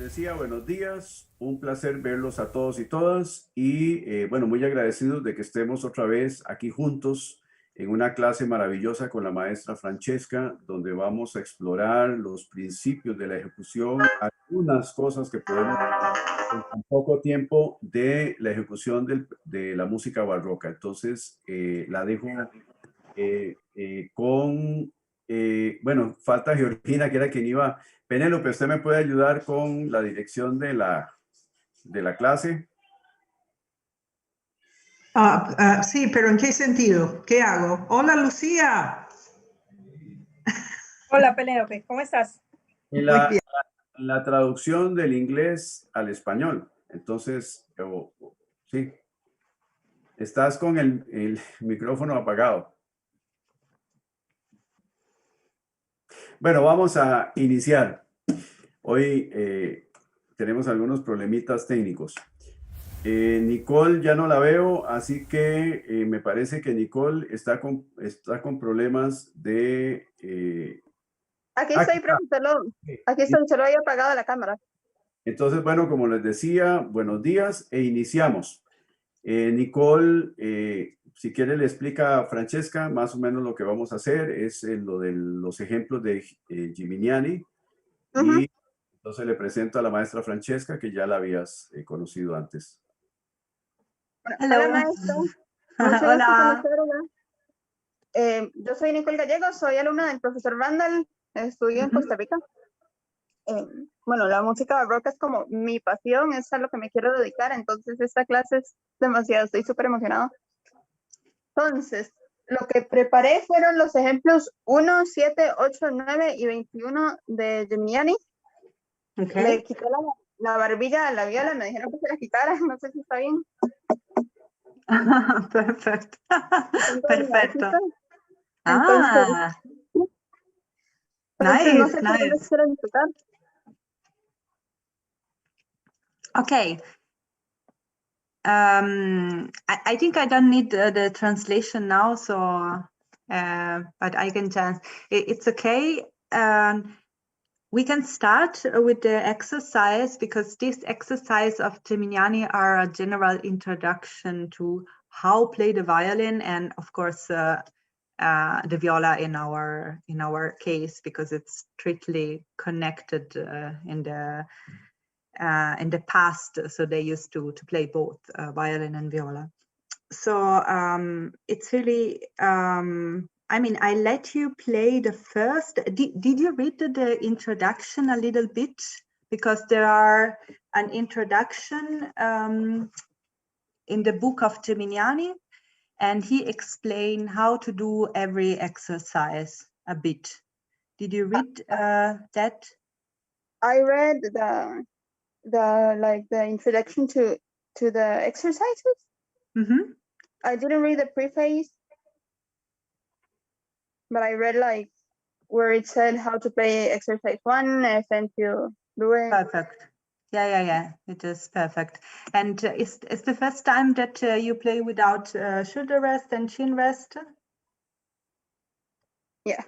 decía, buenos días, un placer verlos a todos y todas y bueno, muy agradecidos de que estemos otra vez aquí juntos en una clase maravillosa con la maestra Francesca, donde vamos a explorar los principios de la ejecución, algunas cosas que podemos en tan poco tiempo de la ejecución de la música barroca. Entonces, la dejo bueno, falta Georgina, que era quien iba. Penélope, ¿usted me puede ayudar con la dirección de la clase? Sí, pero ¿en qué sentido? ¿Qué hago? Hola, Lucía. Hola, Penélope, ¿cómo estás? En Muy bien. la traducción del inglés al español. Entonces, sí, estás con el micrófono apagado. Bueno, vamos a iniciar. Hoy tenemos algunos problemitas técnicos. Nicole ya no la veo, así que me parece que Nicole está con problemas de... Aquí estoy, profesor. Aquí estoy, solo había apagado la cámara. Entonces, bueno, como les decía, buenos días e iniciamos. Nicole, si quiere le explica a Francesca más o menos lo que vamos a hacer, es lo de los ejemplos de Gimignani. Y entonces le presento a la maestra Francesca, que ya la habías conocido antes. Hola, maestra. Mucho gusto conocerla. Yo soy Nicole Gallego, soy alumna del profesor Randall, estudio en Costa Rica. Bueno, la música barroca es como mi pasión, es a lo que me quiero dedicar, entonces esta clase es demasiado, estoy súper emocionada. Entonces, lo que preparé fueron los ejemplos 1, 7, 8, 9 y 21 de Gimignani. Okay. Le quité la barbilla a la Viola, me dijeron que se la quitara, no sé si está bien. Perfecto. Entonces, Perfecto. Entonces, Nice, no sé si nice. les quiero disfrutar. Okay. I think I don't need the translation now, so but I can just. It's okay. We can start with the exercise because this exercise of Gimignani are a general introduction to how play the violin and of course the viola in our case because it's strictly connected in the past. So they used to play both violin and viola. So it's really. I mean, I let you play the first. Did you read the introduction a little bit? Because there are an introduction in the book of Gimignani, and he explained how to do every exercise a bit. Did you read that? I read the introduction to the exercises. I didn't read the preface. But I read like where it said how to play exercise 1 and then to do it. Perfect. Yeah. It is perfect. And is the first time that you play without shoulder rest and chin rest? Yeah.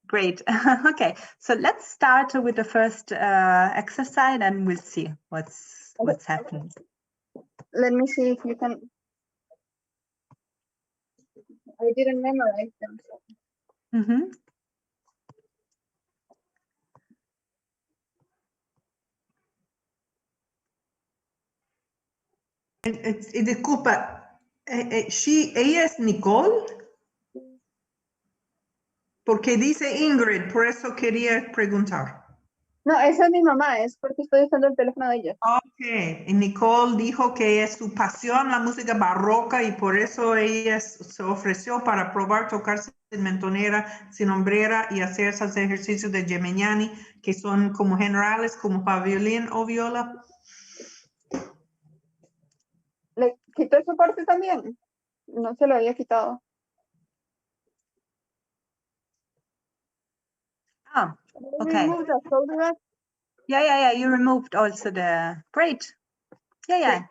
Great. Okay. So let's start with the first exercise, and we'll see what's happening. Let me see if you can. I didn't memorize them. So. Disculpa, ella es Nicole, porque dice Ingrid, por eso quería preguntar. No, esa es mi mamá, es porque estoy usando el teléfono de ella. Ok, Nicole dijo que es su pasión la música barroca y por eso ella se ofreció para probar tocar sin mentonera, sin hombrera y hacer esos ejercicios de Gimignani que son como generales, como para violín o viola. ¿Le quitó esa parte también? No se lo había quitado. Ah, okay. Yeah. You removed also the. Great. Yeah.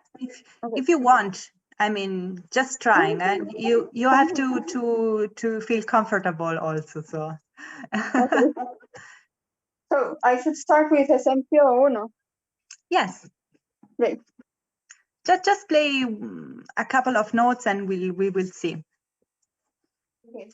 If you want, I mean, just trying. And you have to feel comfortable also. So. Okay. So I should start with ejemplo 1. Yes. Great. Just play a couple of notes and we will see. Okay.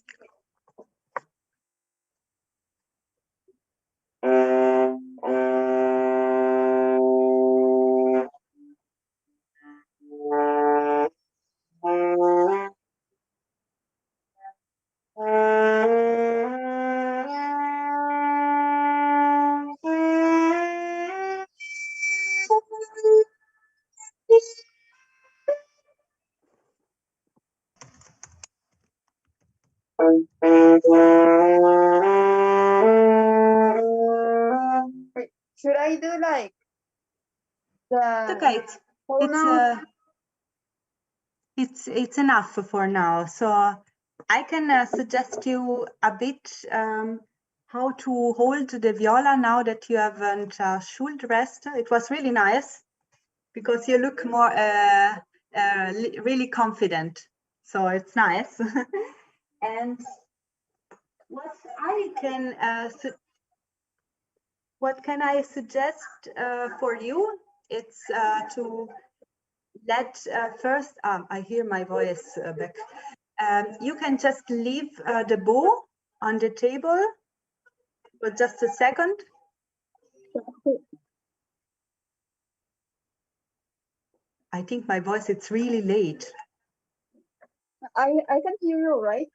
Wait, should I do like the Okay, whole note? it's enough for now. So I can suggest you a bit how to hold the viola now that you haven't shoulder rest. It was really nice because you look more really confident. So it's nice. And what can I suggest for you? It's to let first, I hear my voice back. You can just leave the bow on the table for just a second. I think my voice, it's really late. I can hear you, right?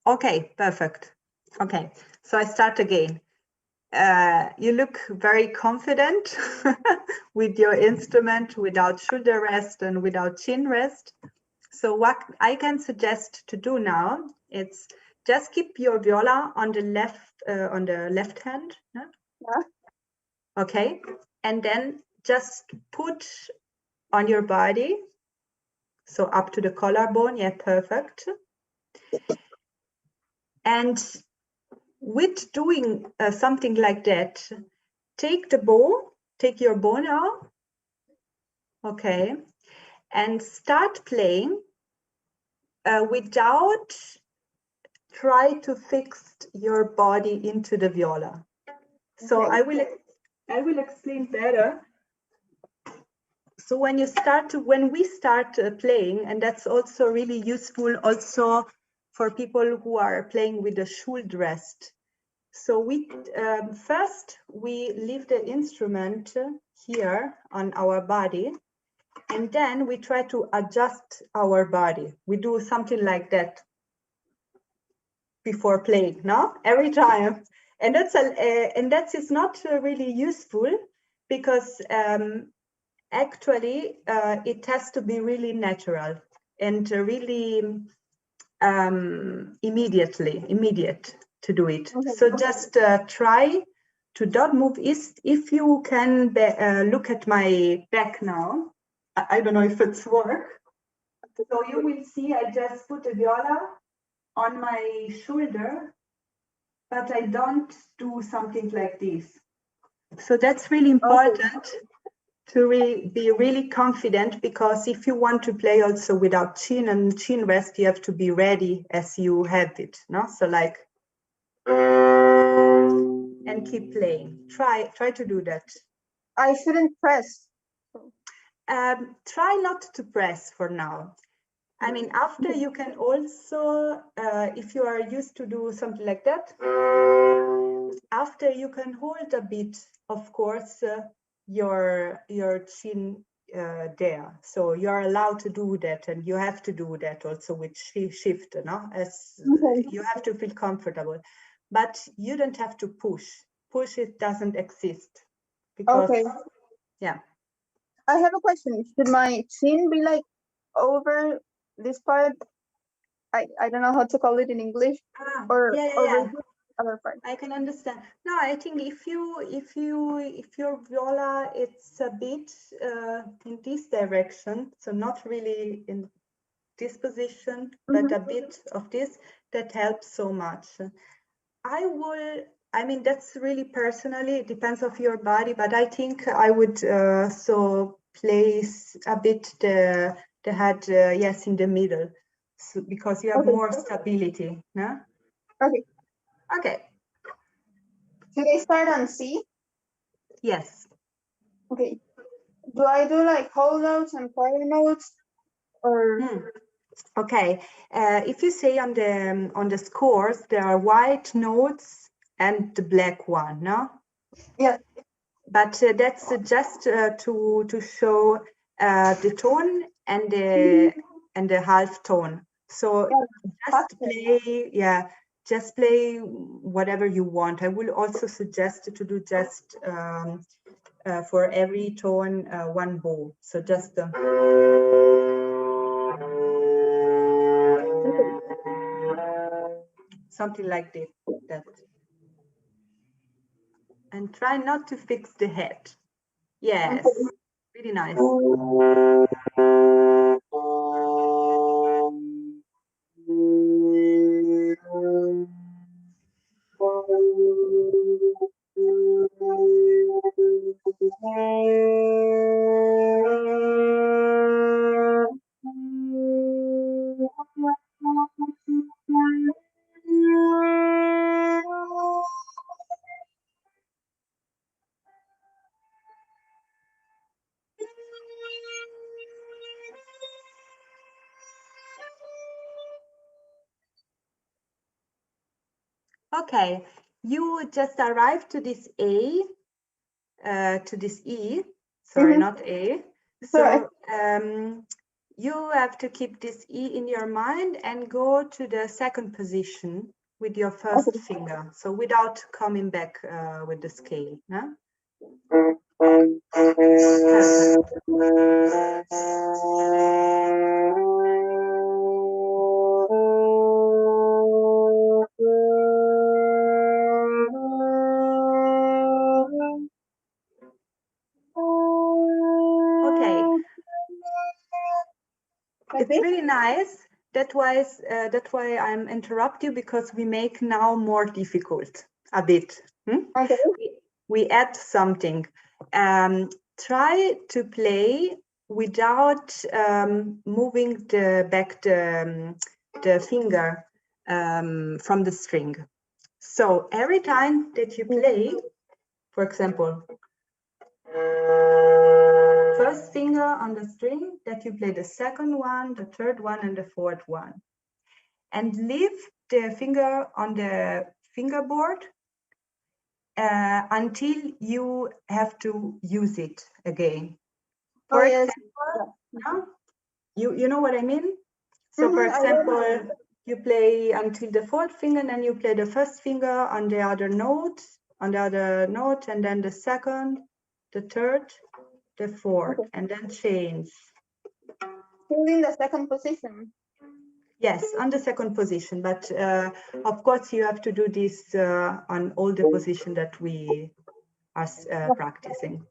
Okay, perfect. Okay, so I start again. You look very confident with your instrument, without shoulder rest and without chin rest. So what I can suggest to do now, it's just keep your viola on the left hand. Yeah. Okay, and then just put on your body, so up to the collarbone. Yeah, perfect. And with doing something like that, take your bow now, okay, and start playing without try to fix your body into the viola. So Okay. I will explain better. So when we start playing, and that's also really useful also for people who are playing with the shoulder rest. So first we leave the instrument here on our body, and then we try to adjust our body. We do something like that before playing, no? Every time, and that is not really useful because actually it has to be really natural and really immediate to do it. Okay. So just try to don't move. If you can look at my back now, I don't know if it's work. So you will see I just put the viola on my shoulder, but I don't do something like this. So that's really important to be really confident, because if you want to play also without chin and chin rest, you have to be ready as you have it, no? So like, and keep playing. Try to do that. I shouldn't press. Try not to press for now. I mean, after you can also, if you are used to do something like that, after you can hold a bit, of course, your chin there. So you are allowed to do that, and you have to do that also with shift, no? As you have to feel comfortable, but you don't have to push. Push, it doesn't exist. Because, yeah. I have a question. Should my chin be like over this part? I don't know how to call it in English. Or over this other part. I can understand. No, I think if your viola, it's a bit in this direction, so not really in this position, but a bit of this, that helps so much. I mean, that's really personally, it depends of your body, but I think I would so place a bit the head, yes, in the middle, so, because you have more stability, no? Okay. Okay. Should I start on C? Yes. Okay. Do I do like whole notes and quarter notes, or? Okay. If you say on the scores there are white notes and the black one, no? Yeah. But that's just to show the tone and the half tone. So just play, just play whatever you want. I will also suggest to do just for every tone one bow. So just something like this. That. And try not to fix the head. Yes, really nice. Okay, you just arrived to this A, to this E, sorry, not A. So you have to keep this E in your mind and go to the second position with your first finger. So without coming back with the scale. Huh? Okay. It's really nice. That's why I'm interrupt you, because we make now more difficult a bit. Okay. We add something. Try to play without moving the finger from the string. So every time that you play, for example, first finger on the string, that you play the second one, the third one, and the fourth one. And leave the finger on the fingerboard until you have to use it again. For example, no? You know what I mean? So for example, you play until the fourth finger, and then you play the first finger on the other note, and then the second, the third, the fourth, and then change. Still in the second position. Yes, on the second position, but of course you have to do this on all the positions that we are practicing.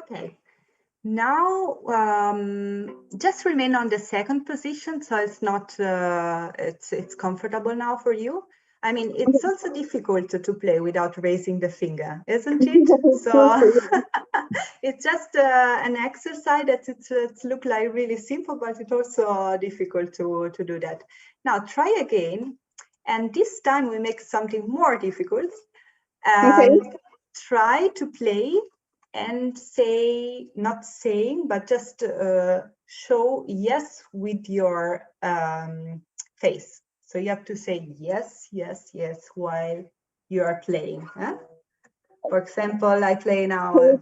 Okay, now just remain on the second position, so it's not it's comfortable now for you. I mean, it's also difficult to play without raising the finger, isn't it? So it's just an exercise that it looks like really simple, but it's also difficult to do that. Now try again, and this time we make something more difficult. Try to play and say, not saying, but just show yes with your face. So you have to say yes, yes, yes while you are playing. Huh? For example, I play now. Yes,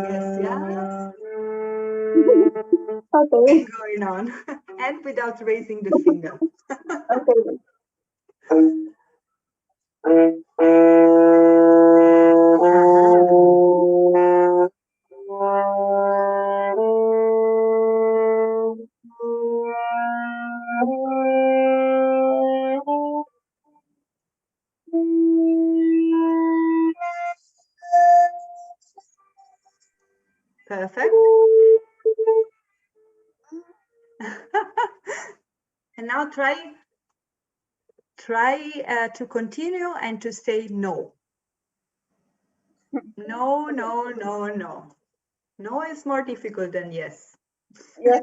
yes, yes. Okay. Going on, and without raising the finger. Okay. Perfect. And now try to continue and to say no. No, no, no, no. No is more difficult than yes. Yes,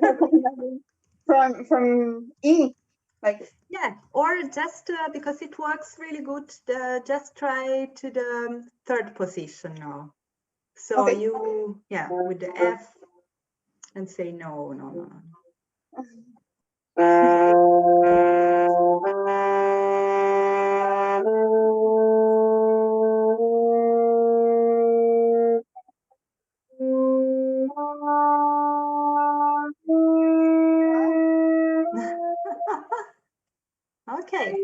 from E, like. Yeah, or just because it works really good, just try to the third position now. So Okay. you, yeah, with the F and say no, no, no, no. Okay.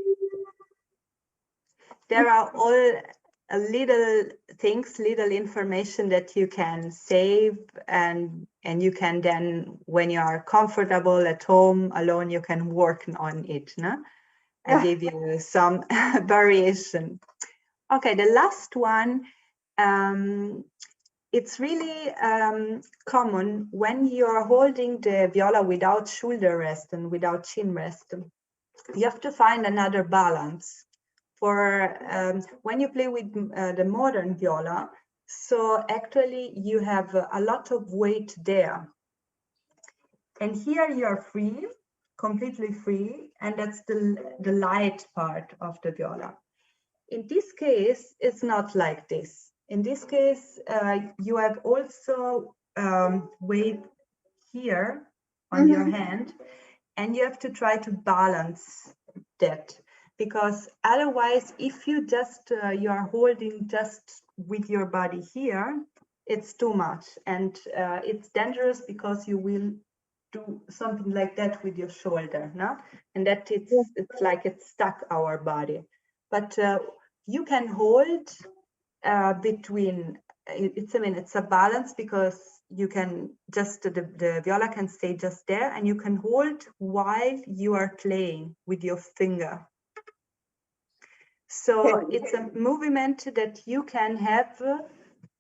There are all little things, little information that you can save, and you can then, when you are comfortable at home alone, you can work on it. No? I gave you some variation. Okay, the last one. It's really common when you're holding the viola without shoulder rest and without chin rest. You have to find another balance. For when you play with the modern viola, so actually you have a lot of weight there. And here you're free, completely free, and that's the light part of the viola. In this case, it's not like this. In this case, you have also weight here on your hand, and you have to try to balance that, because otherwise, if you just you are holding just with your body here, it's too much, and it's dangerous because you will do something like that with your shoulder, no? And that it's like it's stuck our body. But you can hold between. It's a balance, because you can just the viola can stay just there, and you can hold while you are playing with your finger. So it's a movement that you can have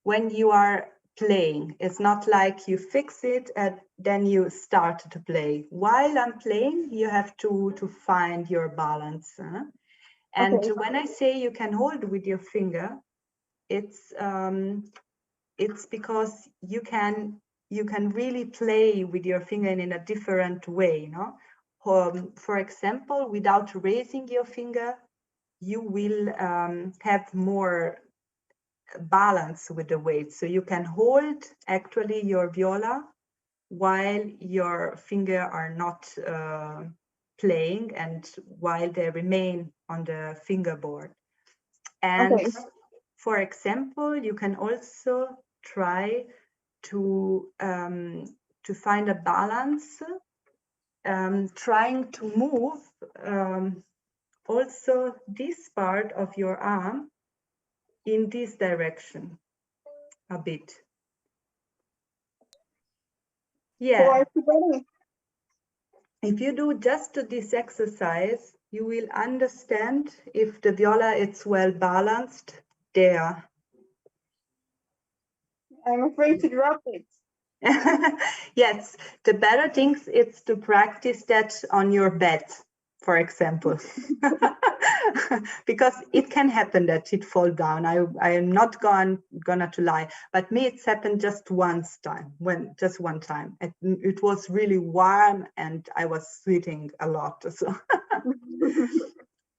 when you are playing. It's not like you fix it and then you start to play. While I'm playing, you have to find your balance. And when I say you can hold with your finger, it's because you can really play with your finger in a different way, no? For example, without raising your finger, you will have more balance with the weight. So you can hold actually your viola while your finger are not playing, and while they remain on the fingerboard. And for example, you can also try to find a balance, trying to move also this part of your arm in this direction a bit. Yeah. If you do just this exercise, you will understand if the viola is well balanced there. I'm afraid to drop it. Yes, the better thing is to practice that on your bed, for example, because it can happen that it fall down. I am not gonna to lie, but me it's happened just one time. It was really warm and I was sweating a lot. So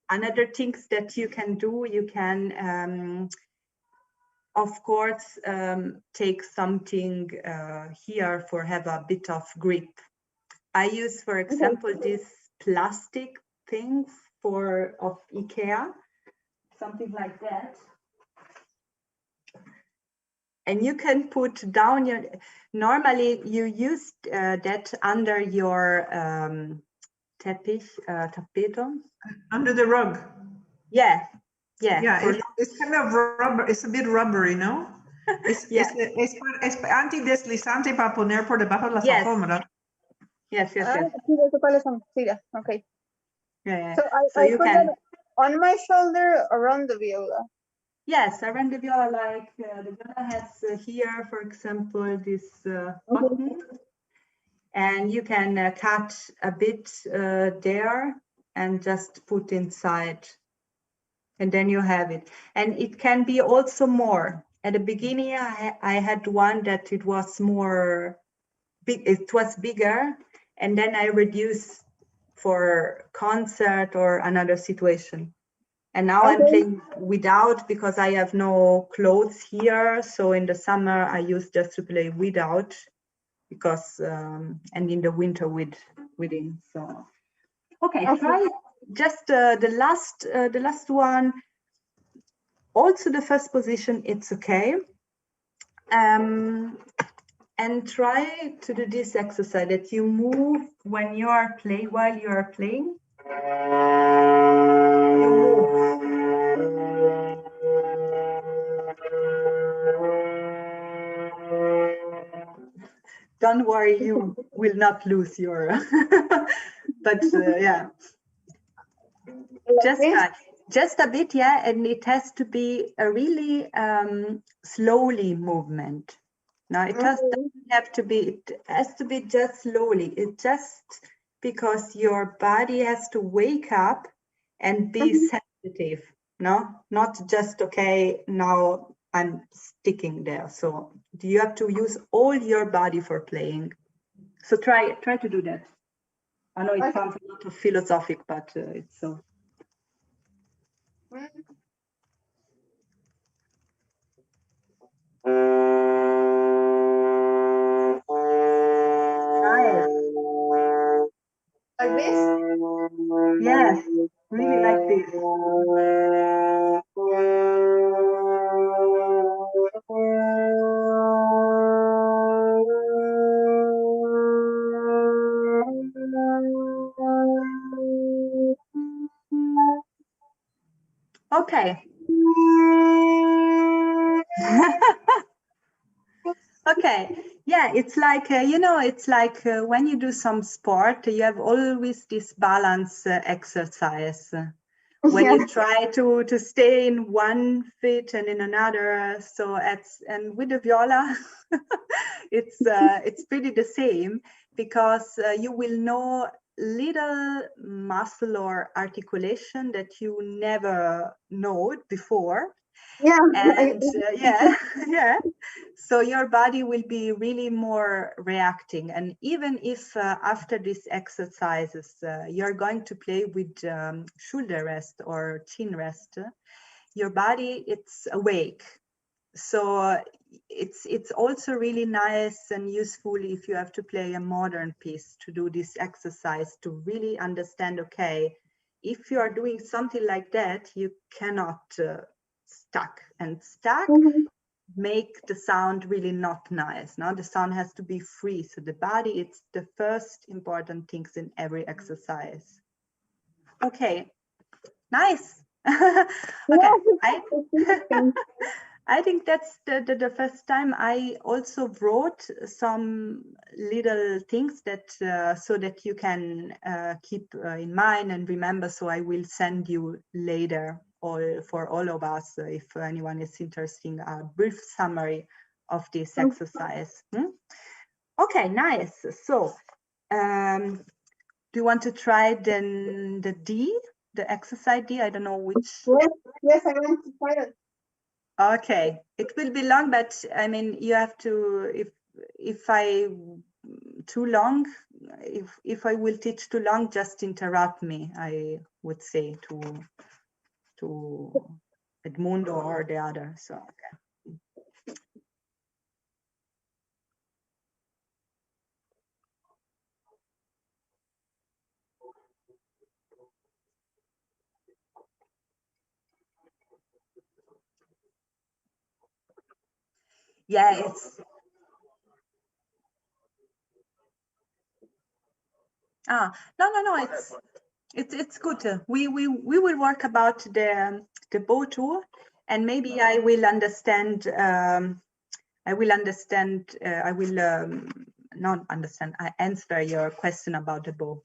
another things that you can do, you can of course, take something here for have a bit of grip. I use, for example, this plastic thing of IKEA, something like that. And you can put down your. Normally, you use that under your tapete. Under the rug. Yeah. It's kind of rubber. It's a bit rubbery, ¿no? Es antideslizante para poner por debajo de las alfombras. Yes. Sí, ¿cuáles son? Sí, okay. Yeah. So I put it on my shoulder around the viola. Yes, I ran the viola like the viola has here, for example, this button, and you can cut a bit there and just put inside, and then you have it. And it can be also more. At the beginning, I had one that it was more big, it was bigger, and then I reduced for concert or another situation. And now I'm playing without because I have no clothes here. So in the summer I used just to play without because and in the winter within. So okay, try just the last one. Also the first position, it's okay. And try to do this exercise that you move when you are playing, while you are playing. You move. Don't worry, you will not lose your, but yeah. Just a bit, yeah, and it has to be a really slowly movement. Now it doesn't have to be, it has to be just slowly. It just because your body has to wake up and be sensitive, no? Not just, okay, now I'm sticking there. So you have to use all your body for playing. So try to do that. I know it sounds a lot philosophic, but it's so. Nice. Like this? Yes, really like this. Okay. Okay. Yeah, it's like, you know, it's like when you do some sport, you have always this balance exercise. When you try to stay in one foot and in another, so and with the viola, it's pretty the same because you will know little muscle or articulation that you never know before. Yeah. And yeah. So your body will be really more reacting. And even if after these exercises, you're going to play with shoulder rest or chin rest, your body, it's awake. So it's also really nice and useful if you have to play a modern piece to do this exercise to really understand, okay, if you are doing something like that, you cannot stuck make the sound really not nice. Now the sound has to be free. So the body, it's the first important things in every exercise. Okay, nice. Okay, I think that's the first time. I also wrote some little things that so that you can keep in mind and remember. So I will send you later, for all of us, if anyone is interested, a brief summary of this exercise. Okay, nice. So do you want to try then the D, the exercise D? I don't know which. Yes, I want to try it. Okay, it will be long, but I mean, you have to, if I too long, if I will teach too long, just interrupt me, I would say to Edmundo or the other. So okay. Yeah, it's no, it's good. We will work about the bow too, and maybe I will understand. I will understand. I will not understand. I answer your question about the bow,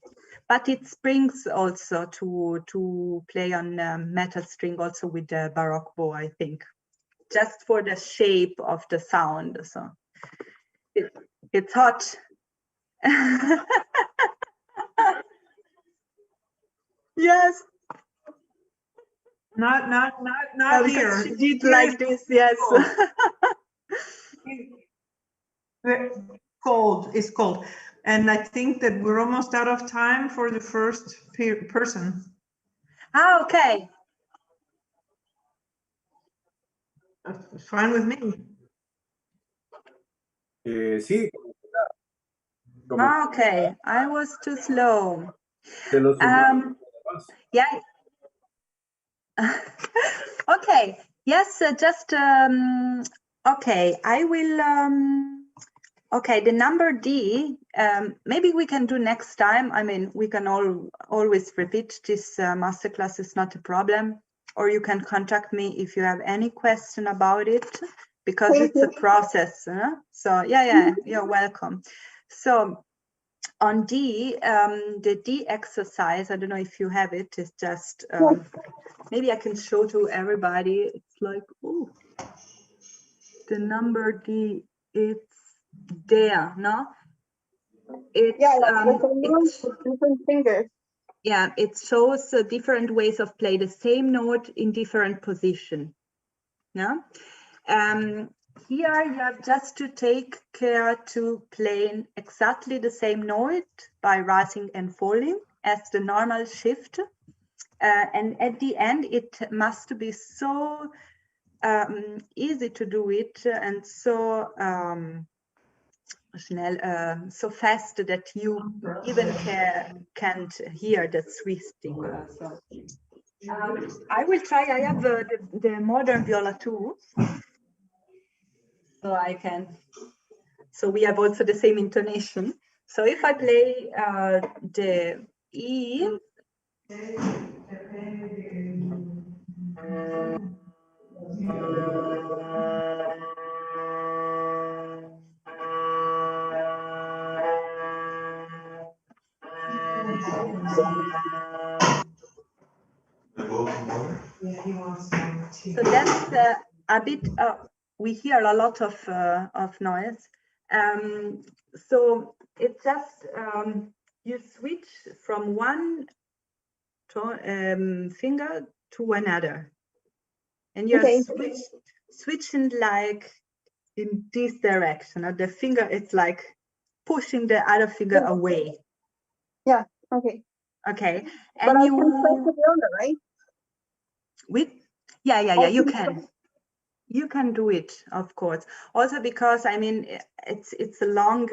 but it springs also to play on metal string also with the Baroque bow, I think, just for the shape of the sound. So it's hot. Yes. Not Because here. she did Here like is this, yes. cold. It's cold. And I think that we're almost out of time for the first person. Ah, okay. That's fine with me. Sí. Ah, okay, I was too slow. Se lo sumamos. Yeah. Okay. Yes, just okay. I will. Okay, the number D. Maybe we can do next time. I mean, we can always repeat this masterclass. Is not a problem. Or you can contact me if you have any question about it, because it's a process. So yeah, you're welcome. So on D, the D exercise, I don't know if you have it, is just, maybe I can show to everybody. It's like, oh, the number D, it's there, no? It's, different fingers. Yeah, it shows different ways of play the same note in different position. Yeah. Here you have just to take care to play exactly the same note by rising and falling as the normal shift. And at the end, it must be so easy to do it and so so fast that you even can't hear the twisting. So I will try. I have the modern viola too, so I can. So we have also the same intonation. So if I play the E, so that's a bit. We hear a lot of noise. So it's just you switch from one finger to another, and you're switching like in this direction. The finger is like pushing the other finger away. Yeah. Okay. Okay. But And I you can play the viola, right? with you can do it, of course. Also because I mean it's a long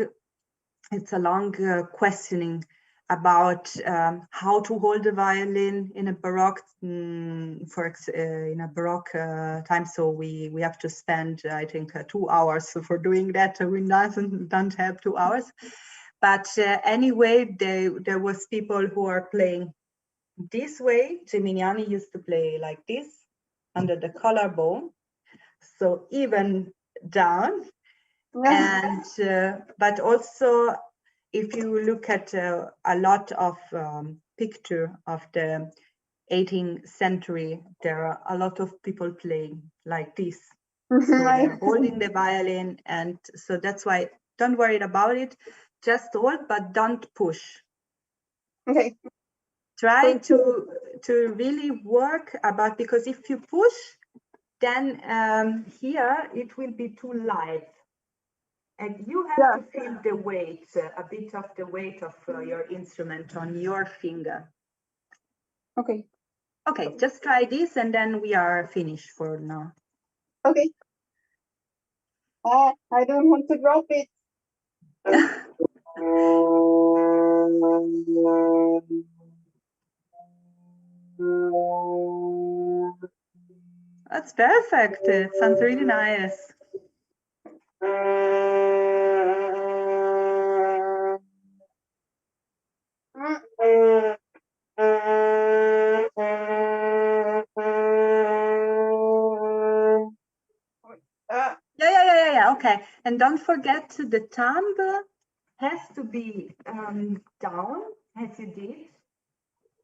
questioning about how to hold the violin in a Baroque in a Baroque time. So we have to spend I think 2 hours for doing that. We don't have 2 hours. But anyway, there was people who are playing this way. Geminiani used to play like this under the collarbone, so even down. And but also, if you look at a lot of picture of the 18th century, there are a lot of people playing like this. So they're holding the violin, and so that's why don't worry about it. Just hold, but don't push. Okay. Try to really work about, because if you push, then here it will be too light. And you have to feel the weight, a bit of the weight of your instrument on your finger. Okay. Okay, just try this and then we are finished for now. Okay. I don't want to drop it. That's perfect. It sounds really nice. Yeah. Okay. And don't forget the thumb has to be down as you did,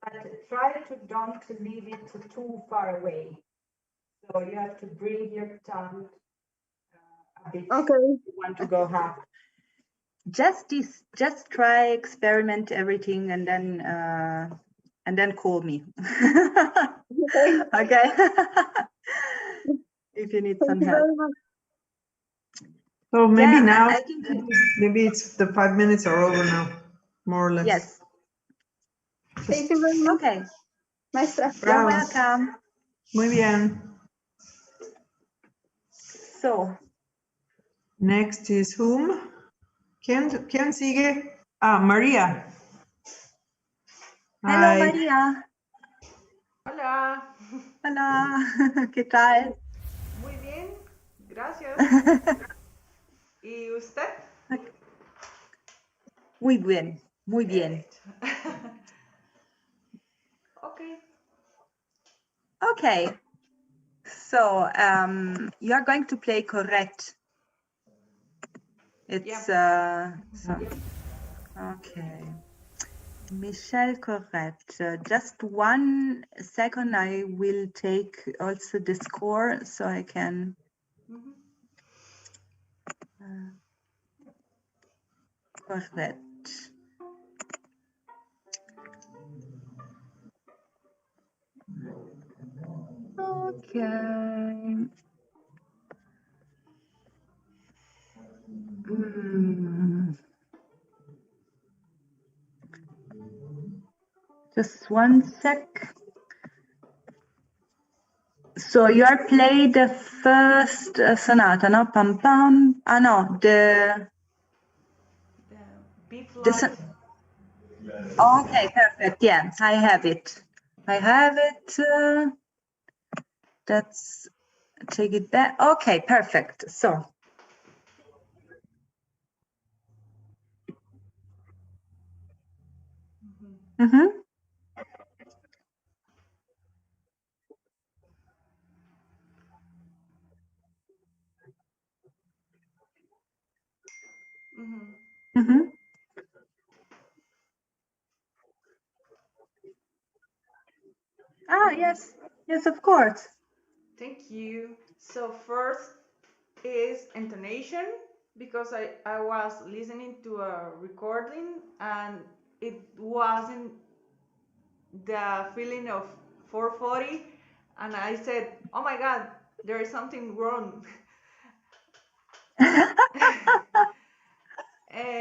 but try to don't leave it too far away. So you have to bring your tongue a bit. Okay. You want to go half. Just try, experiment everything, and then call me. Okay. If you need some Thank you help. very much. So maybe Yeah, now, I think maybe it's the 5 minutes are over now, more or less. yes. Thank you very much, Okay. maestra. You're Bravo. welcome. Muy bien. So, Next is whom? ¿Quién sigue? Ah, María. hello Hi. María. Hola, Hola. ¿Qué tal? muy bien, gracias. ¿Y usted? Muy bien, muy bien. Okay. Okay. So, you are going to play correct. It's so, okay. Michelle correct. Just 1 second. I will take also the score so I can. Correct. Okay. Just 1 sec. So you are playing the first sonata, no? Pam pam. Ah no, the B flat. okay, perfect. Yeah, I have it. I have it. Let's take it back. Okay, perfect. So. Mm-hmm. Mm-hmm. Ah, yes. Yes, of course. Thank you. So first is intonation, because I was listening to a recording and it wasn't the feeling of 440, and I said, oh my God, there is something wrong.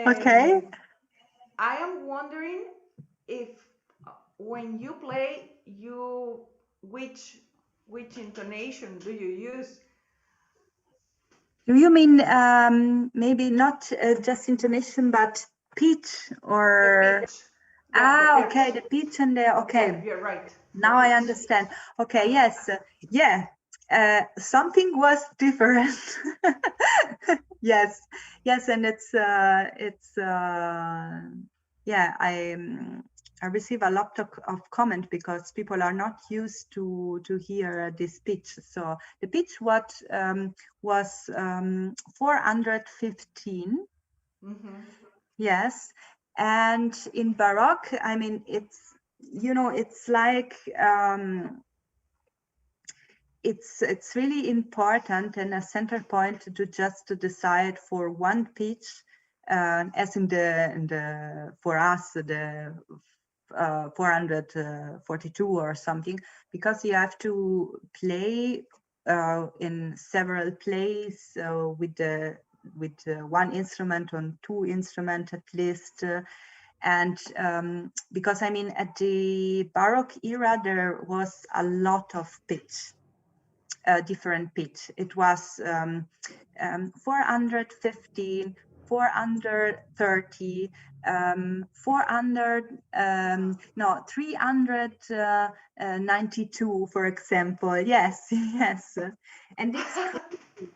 Okay. I am wondering if when you play, which intonation do you use? Do you mean maybe not just intonation, but pitch or? The pitch. Yeah, the pitch. Okay, the pitch and the okay. Yeah, you're right. Now I understand. Okay, yes, yeah. Something was different. Yes, and it's yeah. I receive a lot of comment because people are not used to hear this pitch. So the pitch was 415. Yes, and in Baroque, I mean, it's like it's really important and a center point to just to decide for one pitch, as in the for us the 442 or something, because you have to play in several plays with one instrument on 2 instruments at least. And because I mean, at the Baroque era, there was a lot of pitch, different pitch. It was 415, 430, 392, for example. Yes, yes. And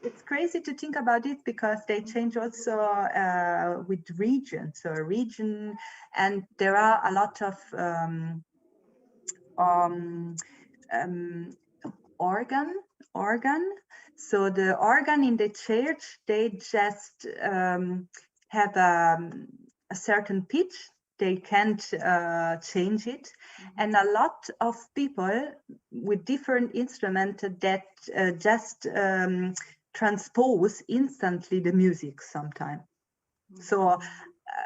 it's crazy to think about it because they change also with region. So region, and there are a lot of organ. So the organ in the church, they just have a certain pitch. they can't change it. And a lot of people with different instruments that just transpose instantly the music sometimes. So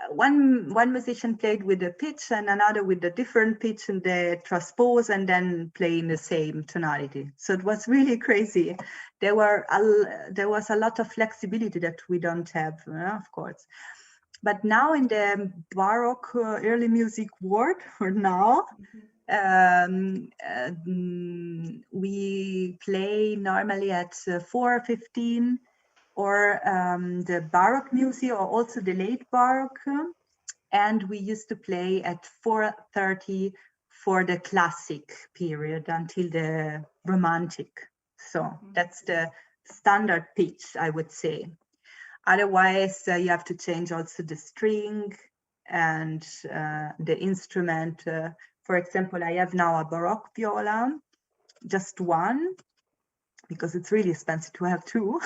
one musician played with a pitch and another with a different pitch, and they transpose and then play in the same tonality. So it was really crazy. There was a lot of flexibility that we don't have, of course. But now in the Baroque early music world, or now, we play normally at 4:15, or the Baroque music, or also the late Baroque. And we used to play at 4:30 for the classic period until the romantic. So that's the standard pitch, I would say. Otherwise, you have to change also the string and the instrument. For example, I have now a Baroque viola, just one, because it's really expensive to have two.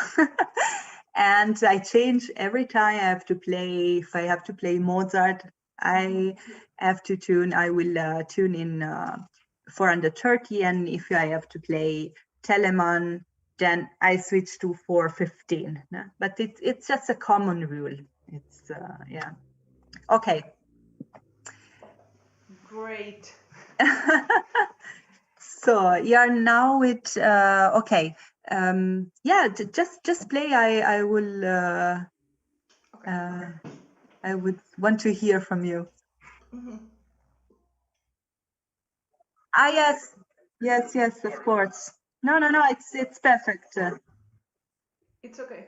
And I change every time I have to play. If I have to play Mozart, I have to tune. I will tune in 430, and if I have to play Telemann, then I switch to 4:15. But it's just a common rule. It's yeah. Okay. Great. So you're now with okay. Yeah, just play. I will. Okay. I would want to hear from you. Ah, yes, of course. No, it's perfect. It's okay.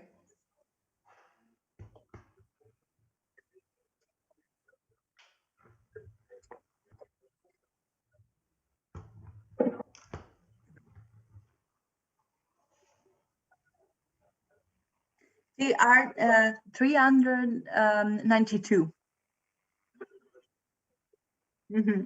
They are 392. Mm-hmm.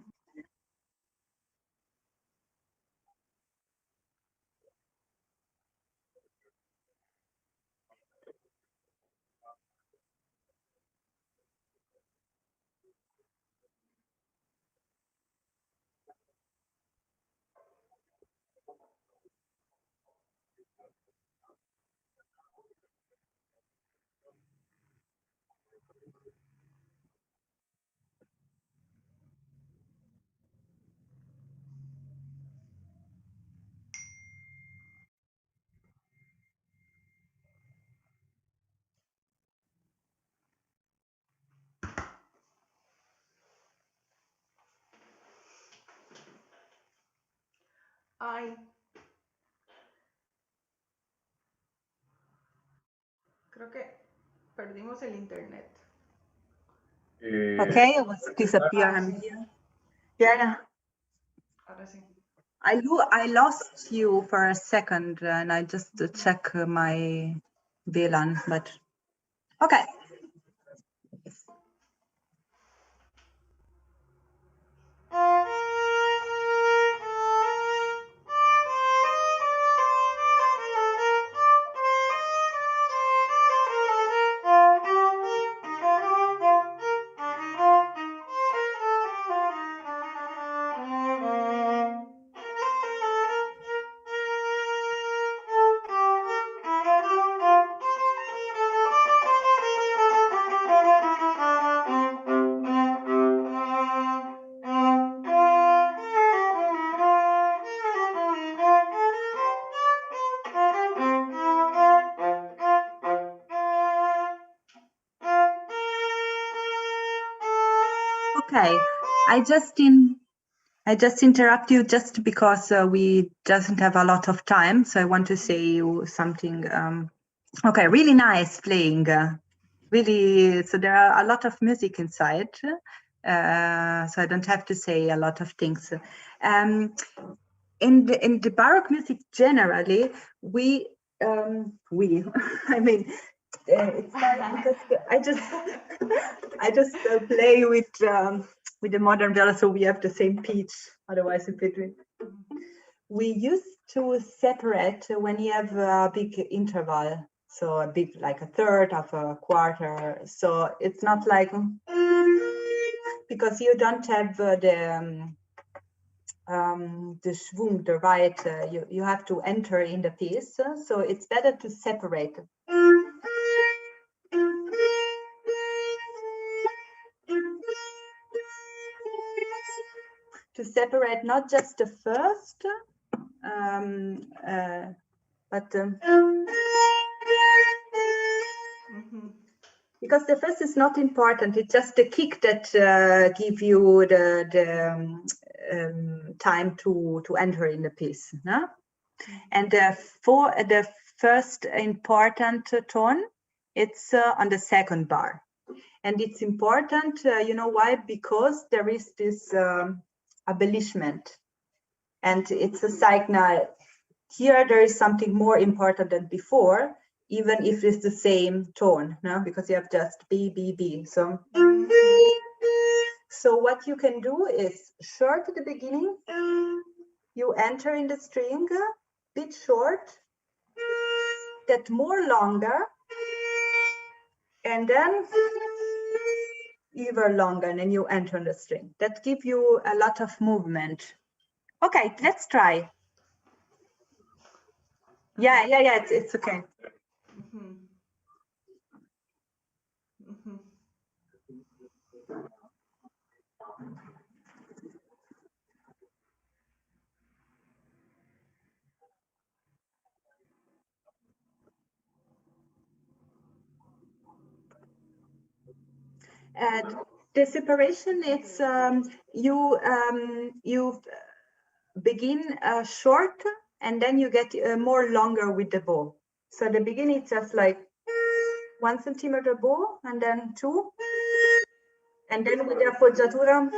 Creo que perdimos el internet. Okay, it was disappearing. Yeah. Ahora sí. I lost you for a second, and I just check my VLAN, but okay. Okay, I just interrupt you just because we doesn't have a lot of time, so I want to say you something. Okay, really nice playing. Really, so there are a lot of music inside, so I don't have to say a lot of things. In the Baroque music generally, we I mean. It's fine because I just play with the modern viola, so we have the same pitch. Otherwise, in between, we used to separate when you have a big interval, so a big like a third of a quarter. So it's not like because you don't have the schwung, the right, you have to enter in the piece, so it's better to separate. To separate not just the first, but because the first is not important, it's just the kick that give you the time to enter in the piece. No? And for the first important tone, it's on the second bar. And it's important, you know why? Because there is this embellishment, and it's a signal. Here there is something more important than before, even if it's the same tone, no? Because you have just B, B, B. So what you can do is short at the beginning, you enter in the string, bit short, that more longer, and then even longer, and then you enter in the string. That gives you a lot of movement. Okay, let's try. Yeah, it's okay. And the separation, it's you begin short, and then you get more longer with the bow. So the beginning it's just like 1 centimeter bow, and then 2, and then with the appoggiatura.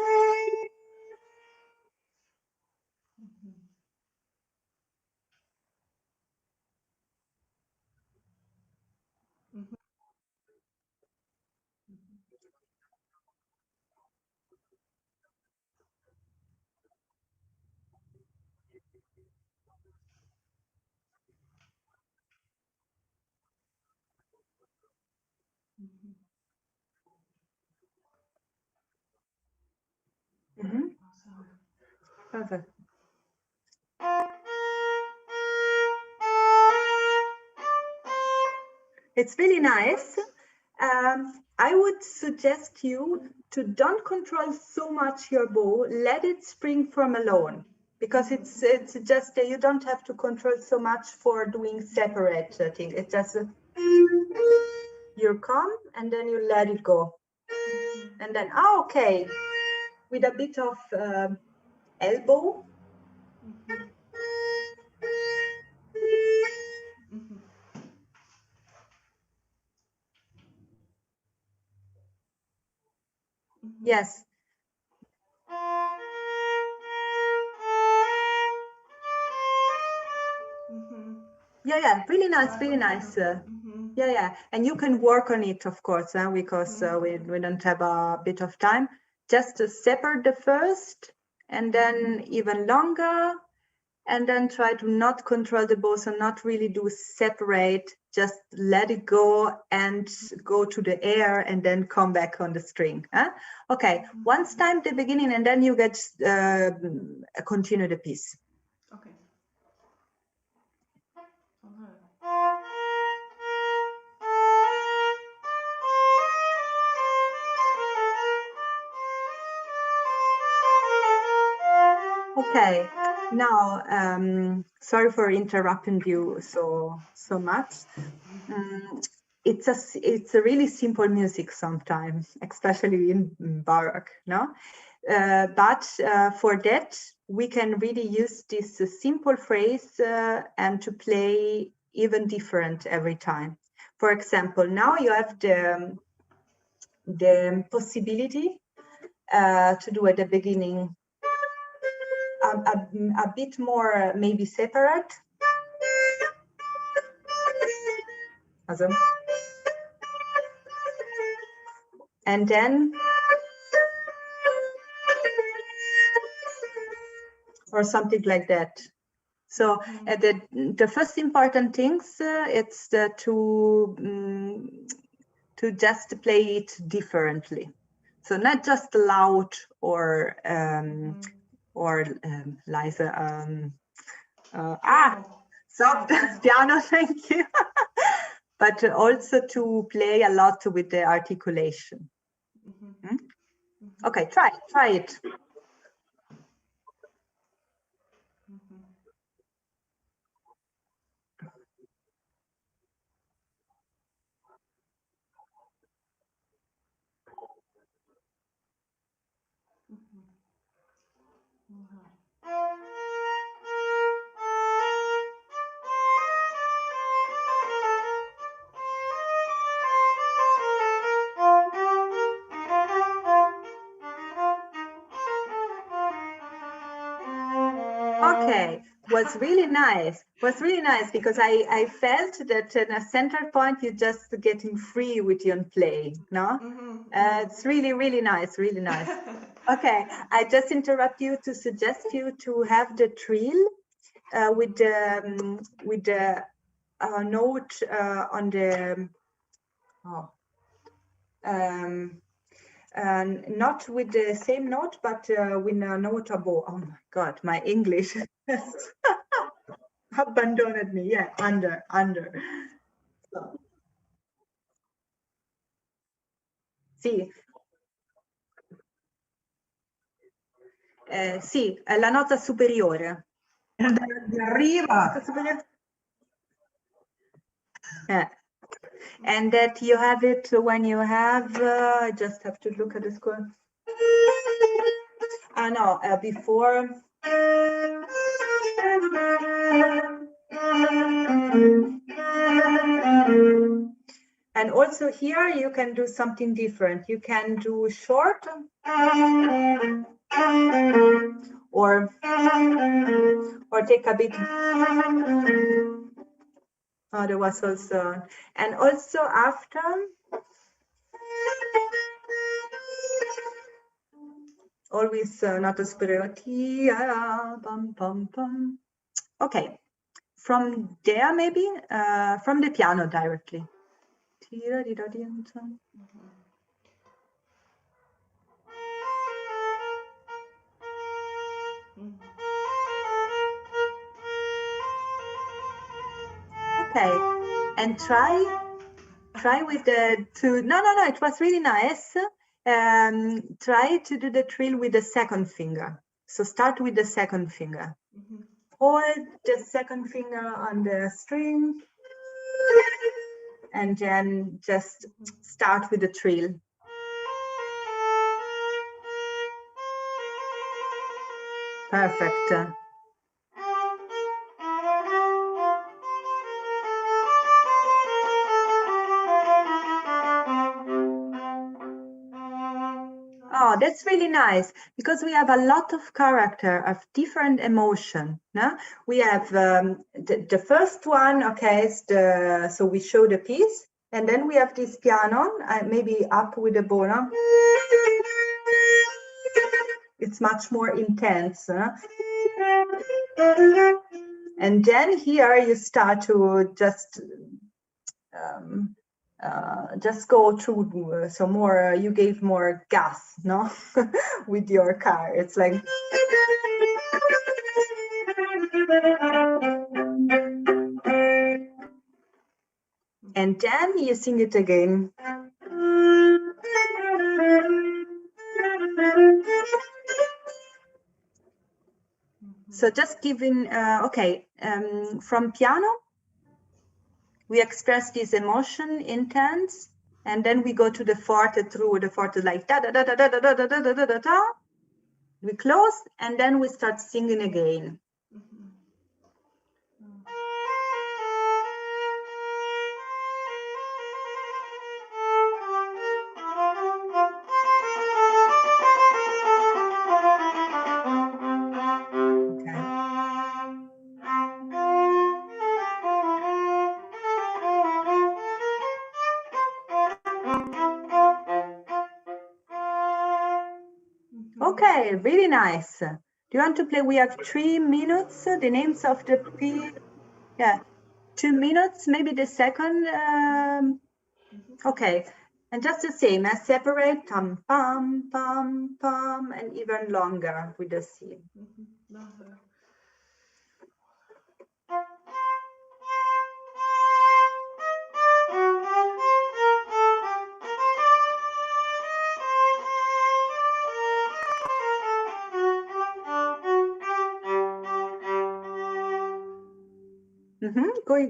Perfect. It's really nice. I would suggest you to don't control so much your bow. Let it spring from alone, because it's just you don't have to control so much for doing separate thing. It's just you come and then you let it go, and then okay, with a bit of elbow. Yes. Yeah, really nice, really nice. Yeah, and you can work on it, of course, because we don't have a bit of time. Just to separate the first, and then even longer, and then try to not control the bow, so not really do separate, just let it go and go to the air and then come back on the string. Okay, once time the beginning, and then you get continue the piece. Okay. Okay, now sorry for interrupting you so much. It's a really simple music sometimes, especially in Baroque, no? But for that we can really use this simple phrase and to play even different every time. For example, now you have the possibility to do at the beginning a bit more maybe separate. And then or something like that. So the first important things it's to just play it differently. So not just loud or Leise, soft piano, thank you. But also to play a lot with the articulation. Okay, try it. Okay, was really nice. Was really nice because I felt that in a center point you're just getting free with your playing. No, it's really nice, really nice. Okay, I just interrupt you to suggest you to have the trill with the note on the not with the same note, but with a note above. Oh my God, my English has abandoned me. Yeah, under. So. Sì. Sì, è la nota superiore. De arriba. And that you have it when you have, I just have to look at the score. No, before. And also here you can do something different. You can do short or take a bit. Oh, there was also, and also after. Always not a superiority. Okay, from there maybe, from the piano directly. Okay, and try with the two. No, it was really nice. Try to do the trill with the second finger. So start with the second finger. Hold the second finger on the string and then just start with the trill. Perfect. Oh, that's really nice because we have a lot of character of different emotion. No? We have the first one, okay, is so we show the piece, and then we have this piano, maybe up with the bono. It's much more intense. And then here you start to just go through some more, you gave more gas, no? With your car. It's like. And then you sing it again. So just giving, okay, from piano, we express this emotion, intense, and then we go to the forte through the forte like da da da da da da da da da da da da. We close and then we start singing again. Okay, really nice. Do you want to play? We have 3 minutes. The names of the piece. Yeah, 2 minutes. Maybe the second. Okay, And just the same, as separate, pam, pam, pam, pam, and even longer with the C.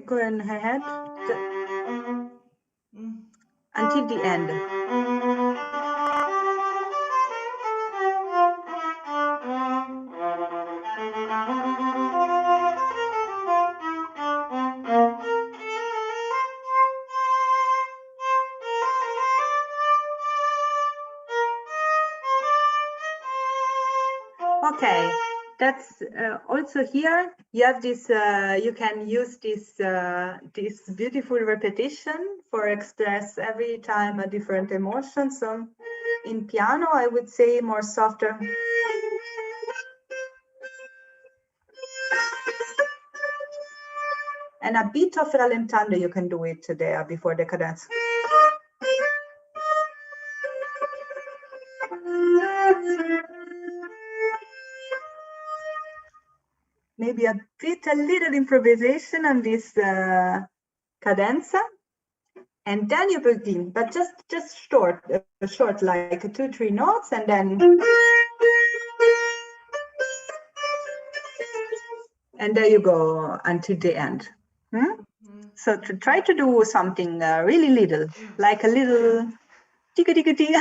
Go ahead until the end. Okay, that's also here. You have this. You can use this this beautiful repetition for express every time a different emotion. So in piano, I would say more softer. And a bit of rallentando, you can do it there before the cadence. Maybe a little improvisation on this cadenza, and then you begin, but just short, like 2-3 notes, and then there you go until the end. So to try to do something really little, like a little tick-a-tick-a-tick.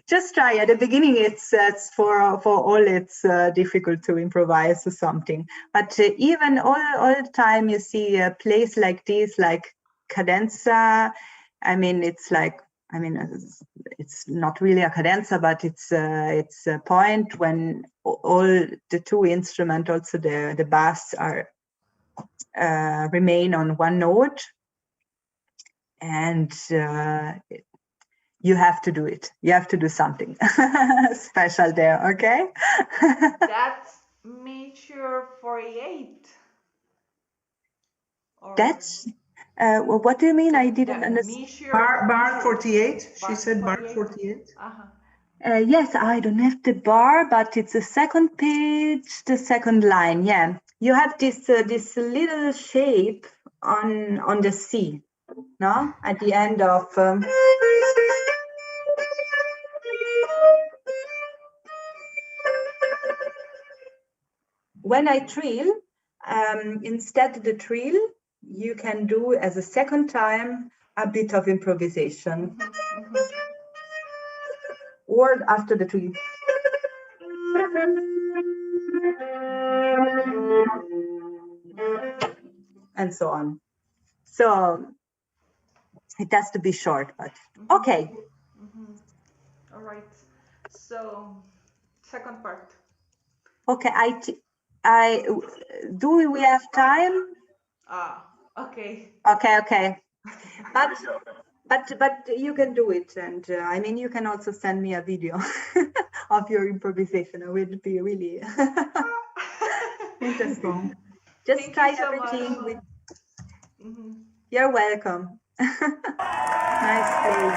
Just try. At the beginning, it's for all it's difficult to improvise or something. But even all the time you see a place like this, like cadenza. I mean, it's like, I mean, it's not really a cadenza, but it's a point when all the two instruments, also the bass, are remain on one note, and you have to do it. You have to do something special there, okay? That's measure 48. That's what do you mean? I didn't understand. Bar 48. She said bar 48. Yes, I don't have the bar, but it's the second page, the second line. Yeah, you have this this little shape on the C, no? At the end of. When I trill, instead of the trill, you can do as a second time a bit of improvisation. Or after the trill. And so on. So it has to be short, but okay. All right. So second part. Okay, do we have time? Okay. Okay. But you can do it, and I mean, you can also send me a video of your improvisation. It would be really interesting. Just Thank try you so everything much. with. You're welcome. Nice playing.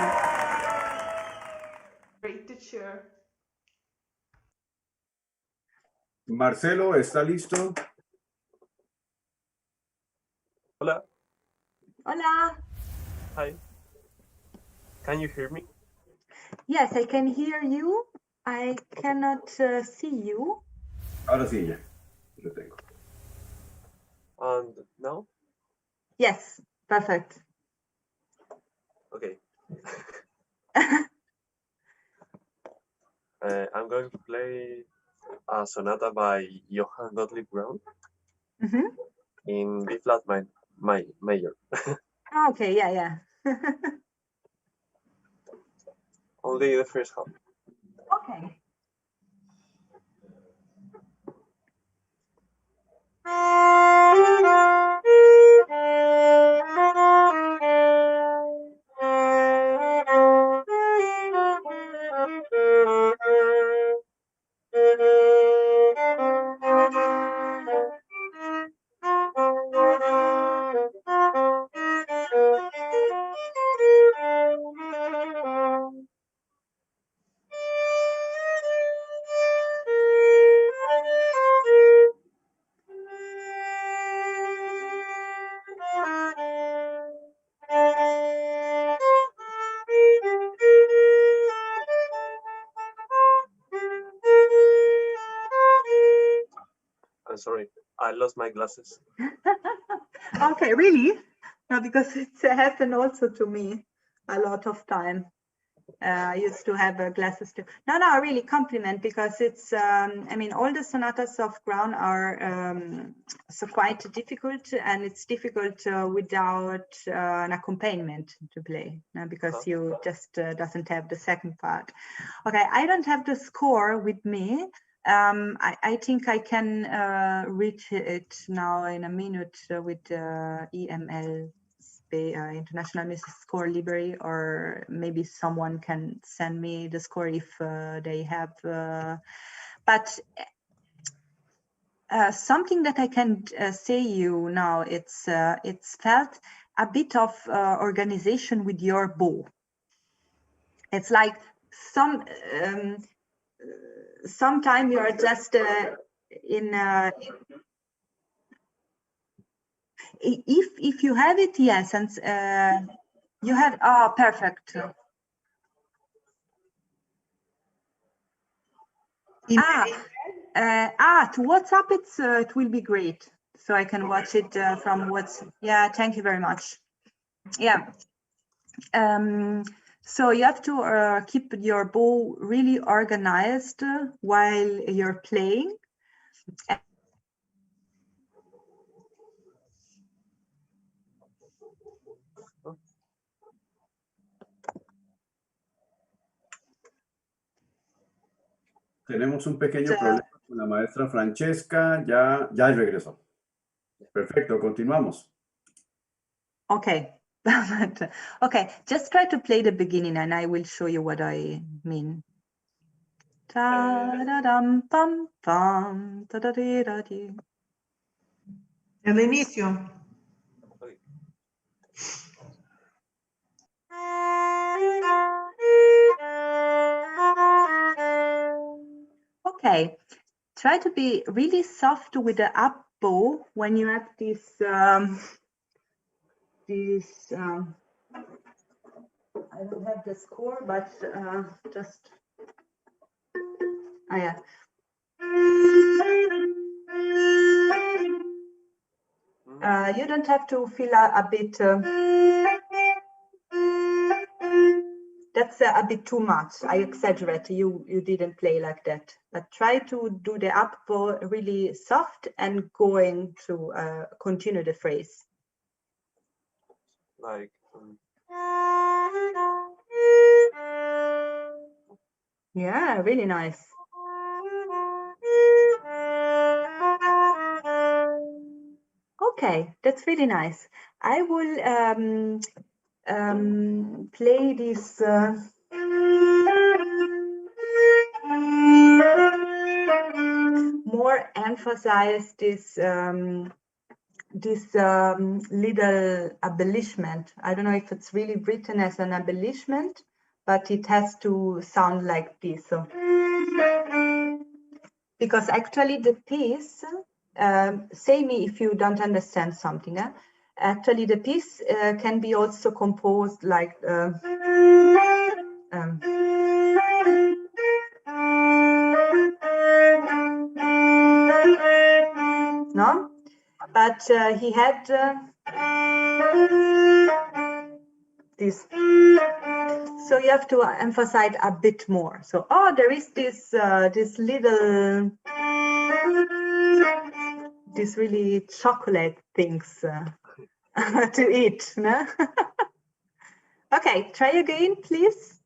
Great to share. Marcelo, ¿está listo? Hola. Hola. Hi. Can you hear me? Yes, I can hear you. I cannot see you. Ahora sí, ya. Lo tengo. And now? Yes, perfect. Okay. I'm going to play a sonata by Johann Gottlieb Brown in B flat major. Okay, yeah. Only the first half. Okay. sorry, I lost my glasses. Okay, really? No, because it's happened also to me a lot of time. I used to have glasses too. No, really compliment, because it's, I mean, all the sonatas of Brown are so quite difficult, and it's difficult without an accompaniment to play, because you just doesn't have the second part. Okay, I don't have the score with me. I think I can reach it now in a minute with EML. International Music Score Library, or maybe someone can send me the score if they have. But something that I can say you now, it's felt a bit of organization with your bow. It's like sometime you are just in. If you have it, yes, and you have, perfect. To WhatsApp, it will be great, so I can watch it from WhatsApp. Yeah, thank you very much. Yeah. So you have to keep your bow really organized while you're playing. Tenemos un pequeño problema con la maestra Francesca. Ya regresó. Perfecto, continuamos. Okay. Okay, just try to play the beginning and I will show you what I mean. El inicio. Okay, try to be really soft with the up bow when you have this I don't have the score, but just yeah. You don't have to feel a bit. That's a bit too much. I exaggerate. You didn't play like that, but try to do the up bow really soft and going to continue the phrase. Like. Yeah, really nice. Okay, that's really nice. I will play this. More emphasize this little embellishment. I don't know if it's really written as an embellishment, but it has to sound like this. So, because actually the piece, say me if you don't understand something. Actually, the piece can be also composed like. No, but he had this. So you have to emphasize a bit more. So, there is this this little, this really chocolate things to eat. No? Okay, try again, please.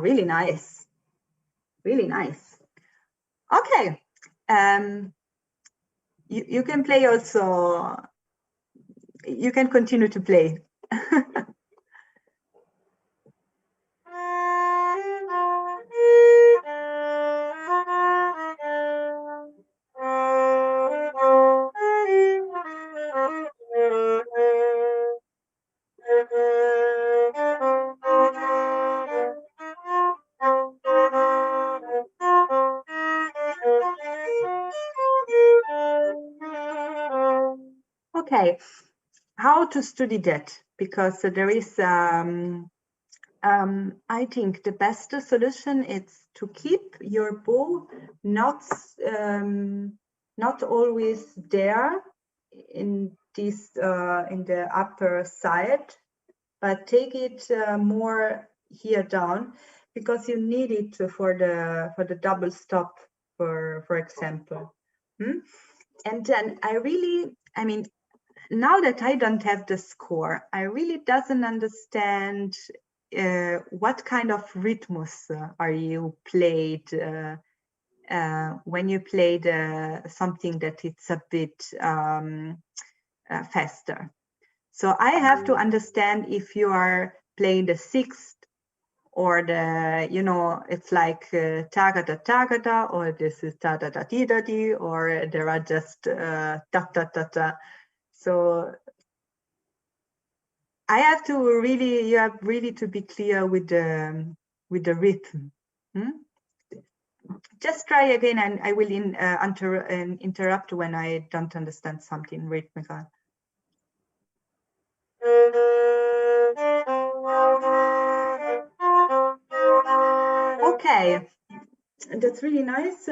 Really nice. Really nice. Okay. You can play also. You can continue to play. Okay, how to study that? because there is, I think the best solution is to keep your bow not always there in this in the upper side, but take it more here down, because you need it for the double stop, for example. And then I mean, now that I don't have the score, I really doesn't understand what kind of rhythms are you played when you played something that it's a bit faster. So I have to understand if you are playing the sixth, or the, you know, it's like tagada tagada, or this is ta da da di da di, or there are just ta ta ta ta. So I have to really, you have really to be clear with the rhythm. Just try again, and I will interrupt when I don't understand something rhythmical. Okay, that's really nice.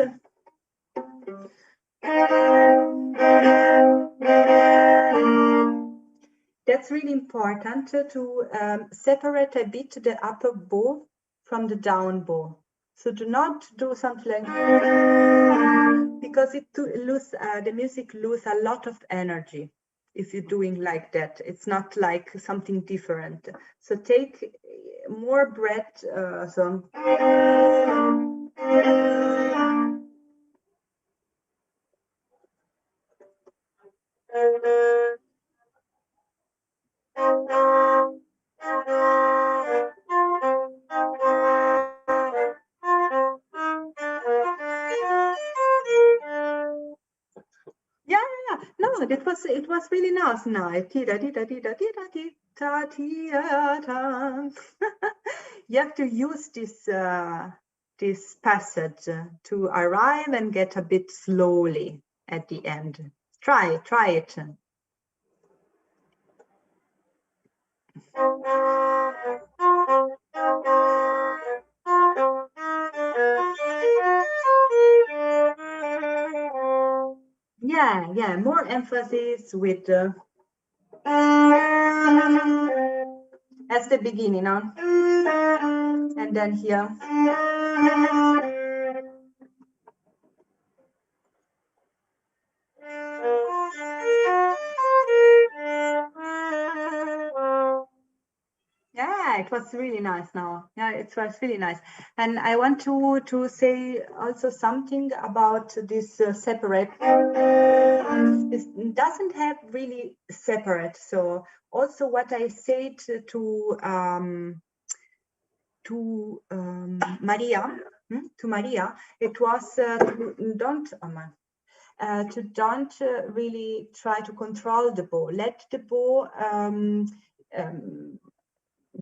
That's really important to separate a bit the upper bow from the down bow. So do not do something like, because the music lose a lot of energy if you're doing like that. It's not like something different. So take more breath. No, it was really nice. Now, you have to use this passage to arrive and get a bit slowly at the end. Try it. Yeah, more emphasis with as the beginning on, and then here. Yeah, it was really nice now. Yeah, it was really nice. And I want to say also something about this separate. It doesn't have really separate. So also what I said to Maria, it was to don't really try to control the bow. Let the bow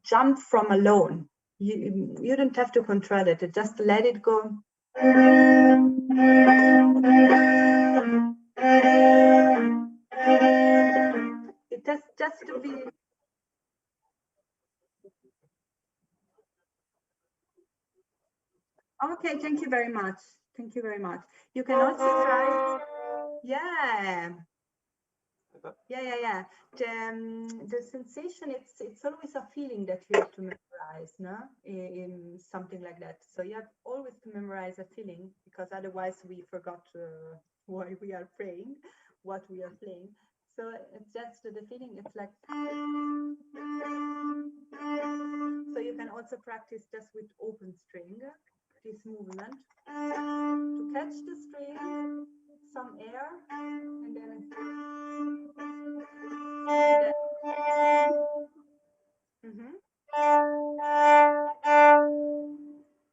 jump from alone. You don't have to control it. Just let it go. It has just to be. Okay, thank you very much. Thank you very much. You can also try. Yeah. The sensation, it's always a feeling that you have to memorize, no? In something like that. So you have always to memorize a feeling, because otherwise we forgot why we are playing, what we are playing. So it's just the feeling. It's like. So you can also practice just with open string, this movement, to catch the string, some air, and then.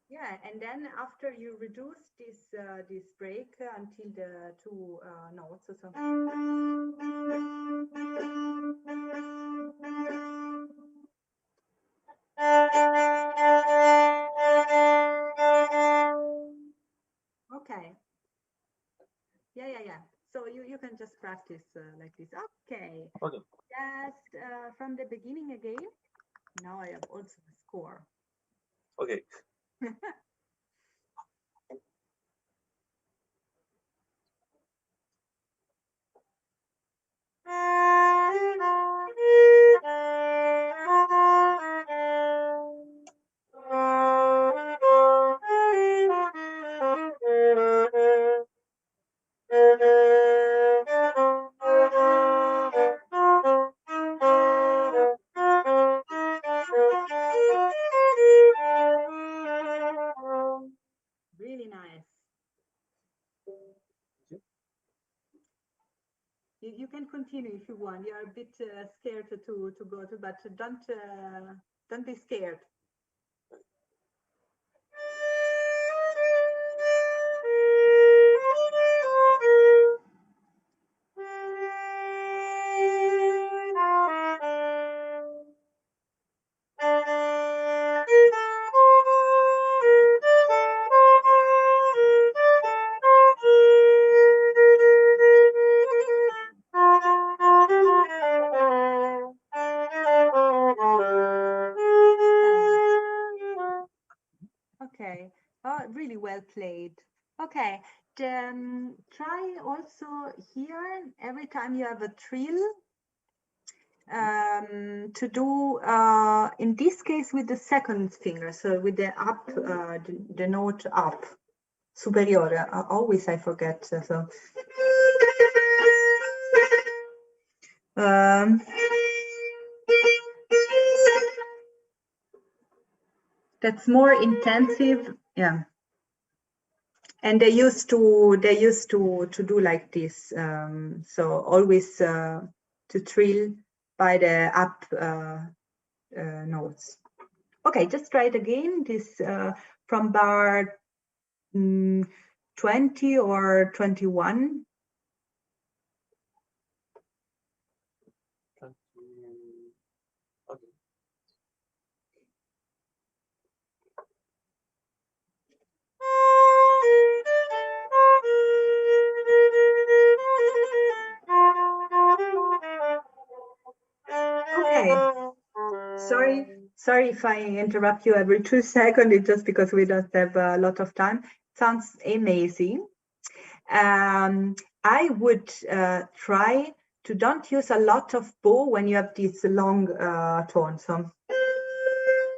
Yeah, and then after you reduce this break until the two notes. So. Okay. Yeah. So you can just practice like this. Okay. Okay. Just from the beginning again. Now I have also a score. Okay. Really nice. You can continue if you want. You are a bit scared to go to, but don't be scared. Okay. Oh, really well played. Okay. Then try also here every time you have a trill to do in this case with the second finger, so with the up, the note up, superiore. Always I forget. So. That's more intensive, yeah. And they used to do like this. So always to trill by the up notes. Okay, just try it again. This from bar 20 or 21. Okay. Okay. Sorry if I interrupt you every 2 seconds. It's just because we don't have a lot of time. Sounds amazing. I would try to don't use a lot of bow when you have these long tones.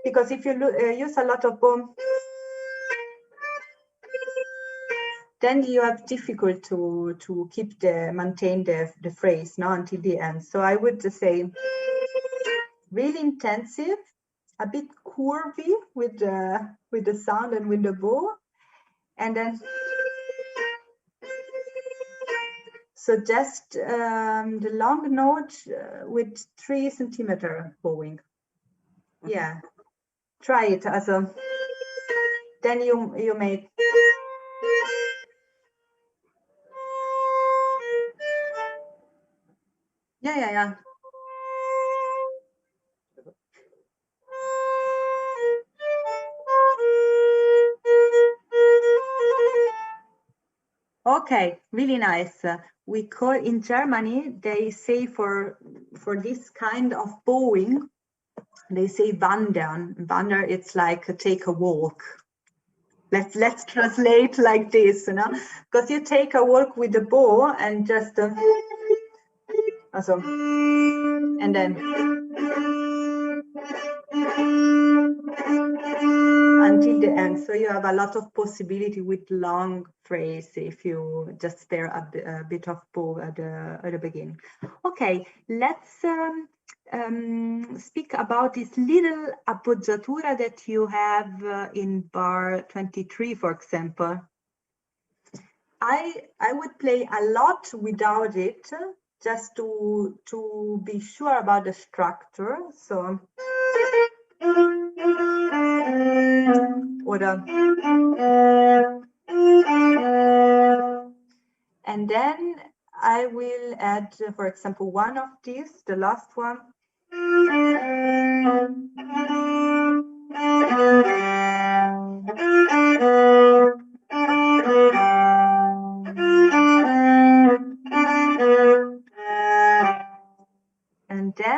Because if you use a lot of bow, then you have difficult to keep maintain the phrase until the end. So I would say really intensive, a bit curvy with the sound and with the bow, and then so just the long note with 3 centimeter bowing. Yeah, try it as a. Then you make. Yeah. Okay, really nice. We call in Germany, they say for this kind of bowing, they say wandern. Wander, it's like take a walk. Let's translate like this, because you take a walk with the bow and just also, and then until the end. So you have a lot of possibility with long phrase if you just spare a bit of bow at the beginning. Okay, let's speak about this little appoggiatura that you have in bar 23, for example. I would play a lot without it, just to be sure about the structure. So. And then I will add, for example, one of these, the last one.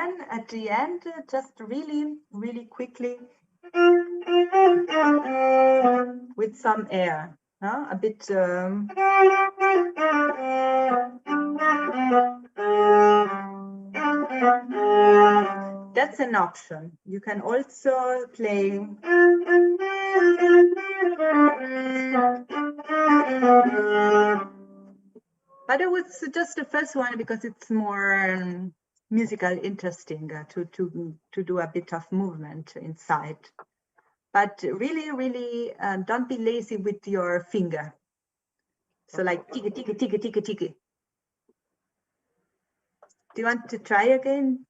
then at the end, just really, really quickly with some air, a bit. That's an option. You can also play. But I would suggest the first one because it's more musical, interesting to do a bit of movement inside. But really, really, don't be lazy with your finger. So like tiki, tiki, tiki, tiki, tiki. Do you want to try again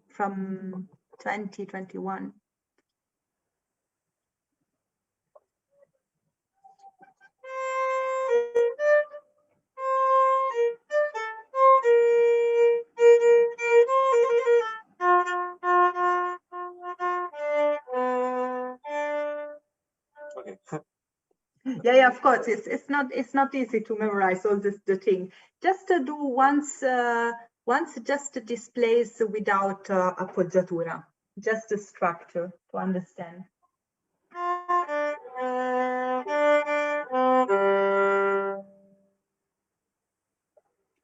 from 2021? Okay. Yeah, of course. It's not easy to memorize all the thing. Just to do once just displays without appoggiatura, just the structure to understand.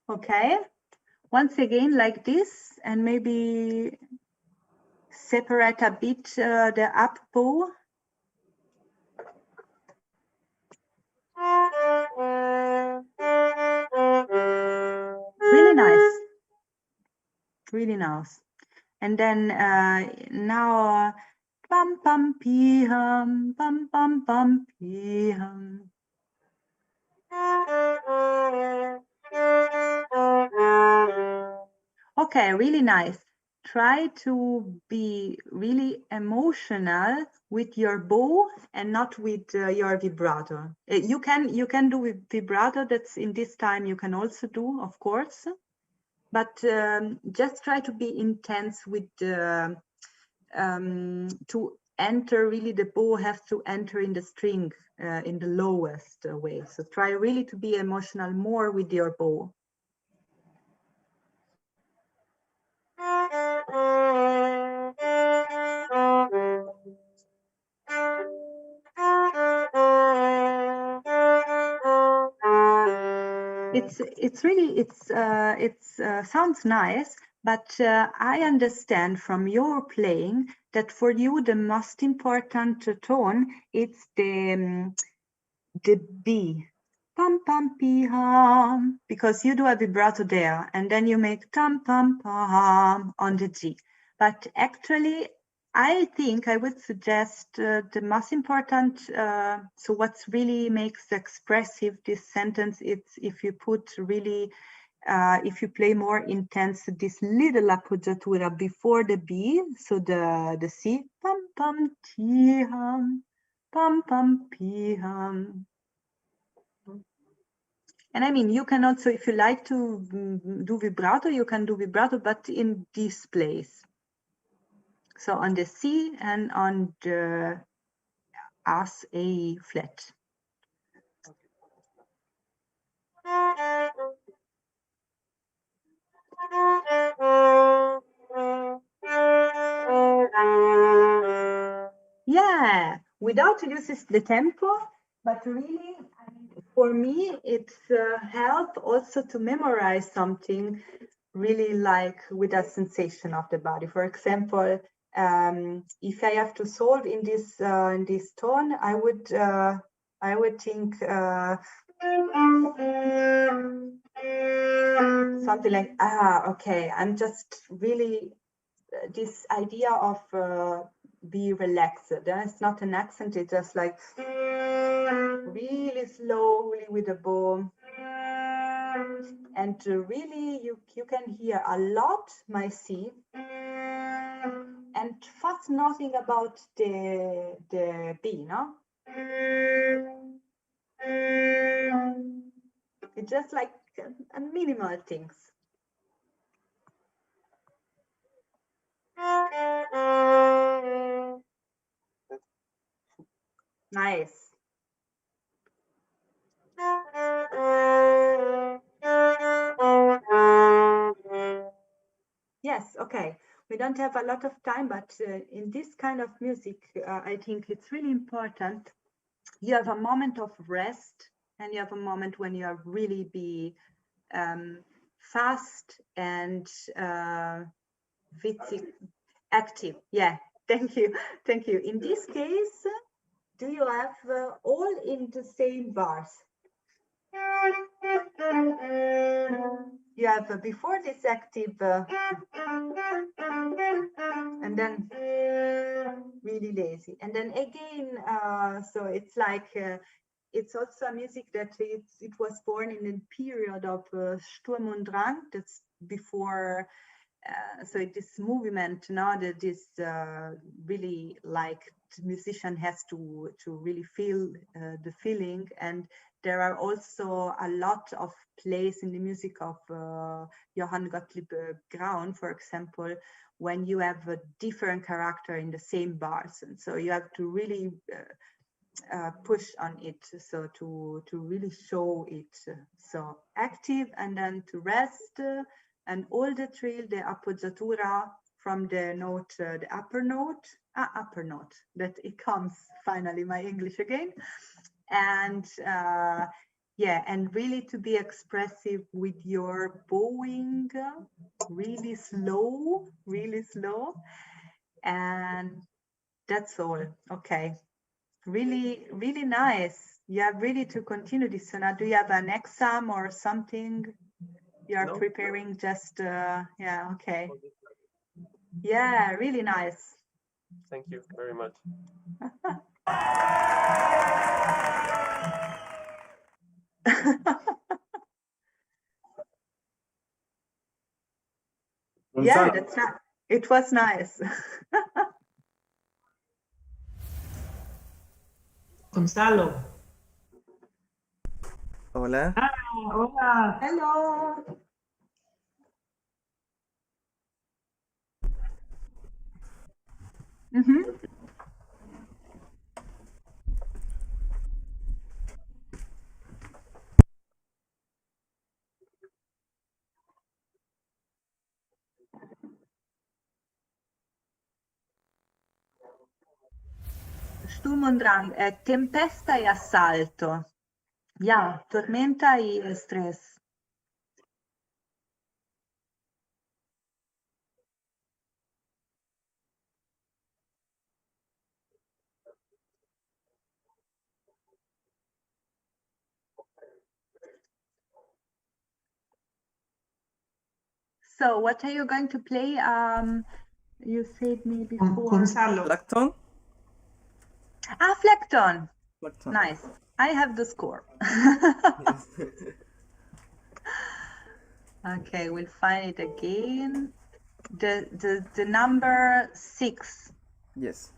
Okay, once again like this, and maybe separate a bit the up bow. Really nice, really nice. And then now, bum bum pee hum, bum bum bum pee hum. Okay, really nice. Try to be really emotional with your bow and not with your vibrato. You can do with vibrato. That's in this time you can also do, of course. But just try to be intense with to enter. Really, the bow has to enter in the string in the lowest way. So try really to be emotional more with your bow. It's really sounds nice, but I understand from your playing that for you the most important tone is the B, pam pam pi hum, because you do a vibrato there, and then you make tam pam pam on the G. But actually, I think I would suggest the most important, so what's really makes expressive this sentence, it's if you put really, if you play more intense, this little appoggiatura before the B, so the C, pam pam ti hum, pam pam pi hum. And I mean, you can also, if you like to do vibrato, you can do vibrato, but in this place. So on the C and on the as A flat. Yeah, without using the tempo, but really, for me, it's help also to memorize something really like with a sensation of the body. For example, if I have to solve in this tone, I would think something like, okay, I'm just really this idea of be relaxed. It's not an accent, it's just like really slowly with the bow. And really you can hear a lot my C, and fast nothing about the B, no? It's just like a minimal things. Nice. Yes, okay. We don't have a lot of time, but in this kind of music, I think it's really important. You have a moment of rest, and you have a moment when you are really be fast and active. Yeah, thank you. Thank you. In this case, do you have all in the same bars? You have before this active and then really lazy, and then again so it's like it's also a music that it was born in a period of Sturm und Drang. That's before so this movement now that this really like the musician has to really feel the feeling, and there are also a lot of plays in the music of Johann Gottlieb Graun, for example, when you have a different character in the same bars, and so you have to really push on it, so to really show it. So active, and then to rest, and all the trill, the appoggiatura from the note, the upper note, that it comes finally, my English again. And yeah, and really to be expressive with your bowing, really slow, and that's all. Okay, really nice. You have really to continue this. So now, do you have an exam or something you are preparing? Just yeah, okay. Yeah, really nice. Thank you very much. Yeah, that's not, it was nice. Gonzalo. Hola. Hola. Hello. Sturm und Drang, tempesta e assalto. Yeah, tormenta y stress. So what are you going to play? You said me before. Gonzalo. Lacton? Ah, Flecton. Lacton. Nice. I have the score. Yes. Okay, we'll find it again. The number 6. Yes.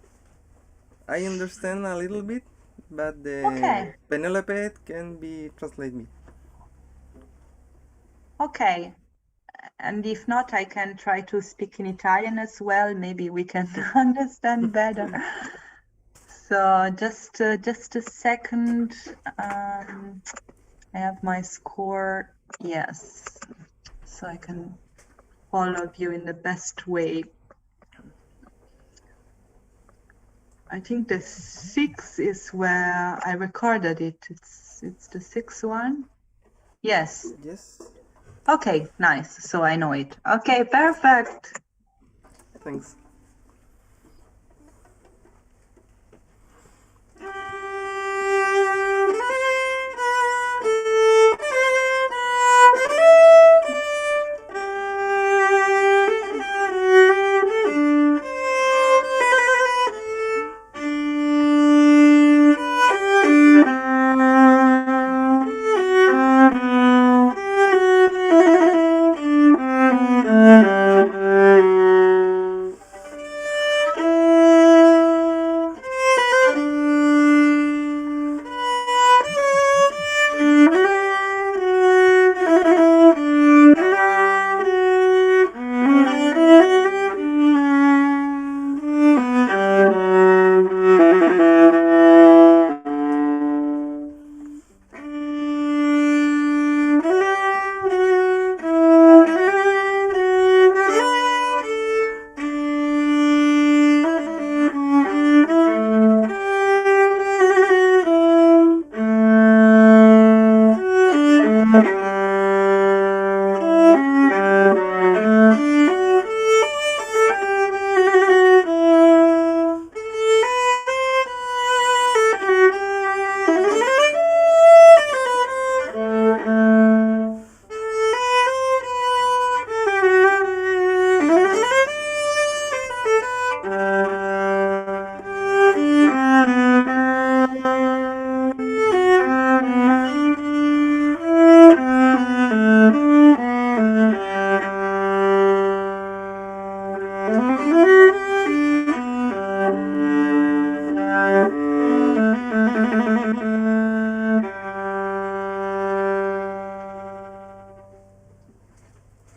I understand a little bit, but the Okay. Penelope can be translate me. Okay. And if not, I can try to speak in Italian as well. Maybe we can understand better. So just a second. I have my score. Yes. So I can follow you in the best way. I think the 6 is where I recorded it. It's the 6th one. Yes. Yes. Okay, nice. So I know it. Okay, perfect. Thanks.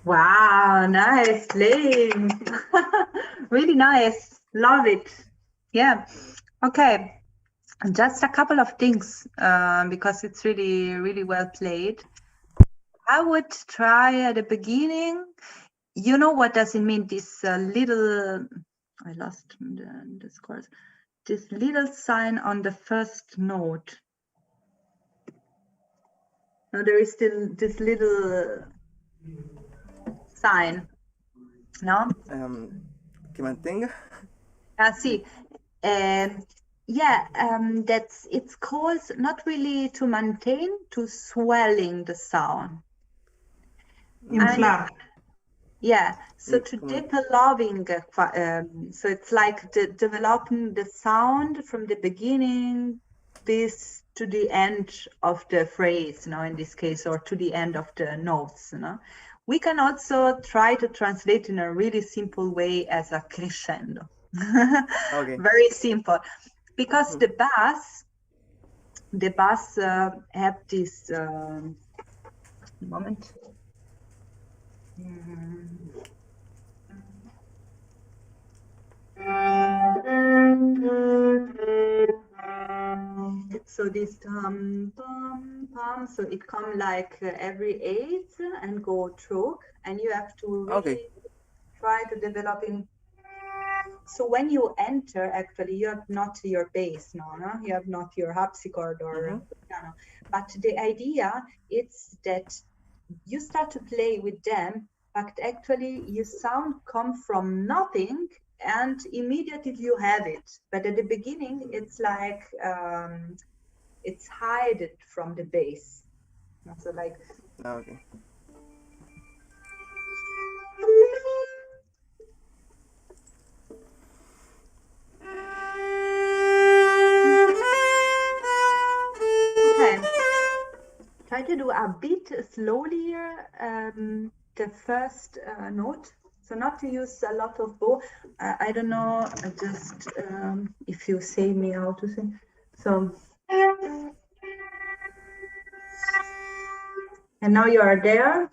Wow, nice playing. Really nice. Love it. Yeah. Okay. Just a couple of things because it's really, really well played. I would try at the beginning. You know what does it mean? This little, I lost the scores. This little sign on the first note. Now there is still this little sign. No? Que mantenga. See. Yeah, that's it's called not really to maintain, to swelling the sound. Inflar. Yeah, so to developing, so it's like developing the sound from the beginning this to the end of the phrase, in this case, or to the end of the notes, We can also try to translate in a really simple way as a crescendo. Okay. Very simple. Because the bass have this moment. So this pum pum, so it come like every eighth and go through, and you have to really try to develop in. So when you enter, actually, you have not your bass now, no? You have not your harpsichord or piano. But the idea is that you start to play with them, but actually your sound come from nothing and immediately you have it. But at the beginning, it's like, it's hidden from the bass. So like. Okay. Okay, try to do a bit slowly the first note, so not to use a lot of bow. I don't know, just if you say me how to say. So, and now you are there.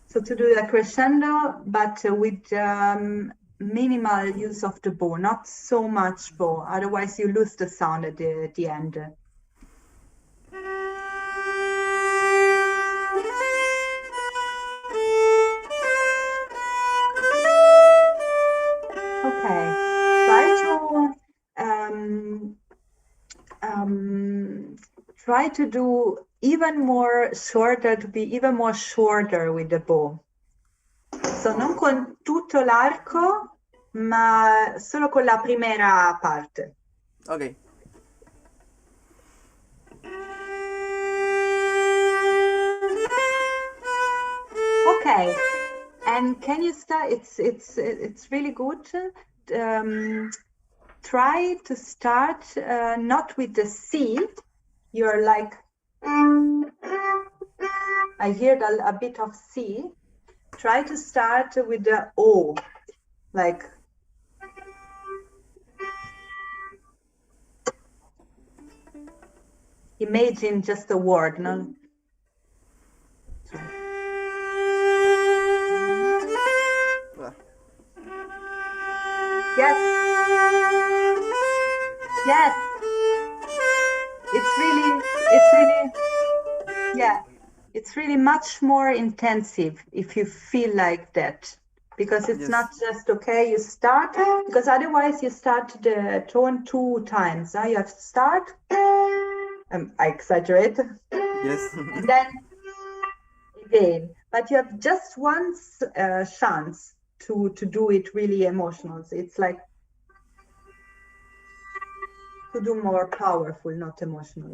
So to do a crescendo, but with minimal use of the bow, not so much bow, otherwise you lose the sound at the end. Okay, try to do even more shorter, to be even more shorter with the bow. So non con tutto l'arco, ma solo con la primera parte. Okay. Okay, and can you start? It's really good. Try to start not with the C. You're like, I hear a bit of C. Try to start with the O, like. Imagine just a word, no? Yes. Yes. It's really, yeah. It's really much more intensive if you feel like that. because it's Yes. not just okay, you start, because otherwise you start the tone 2 times. You have to start, I exaggerate, Yes. and then again, but you have just one chance to do it really emotional. So it's like to do more powerful, not emotional.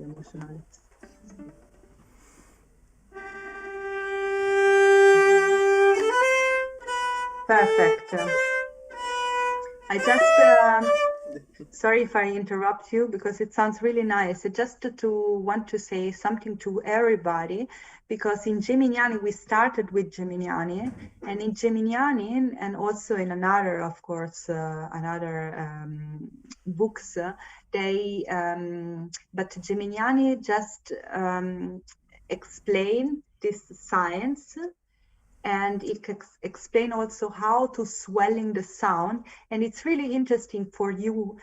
Perfect. I just, sorry if I interrupt you, because it sounds really nice. Just to want to say something to everybody, because in Gimignani, we started with Gimignani, and in Gimignani, and also in another, of course, books, they, but Gimignani just explain this science, and it explain also how to swelling the sound, and it's really interesting for you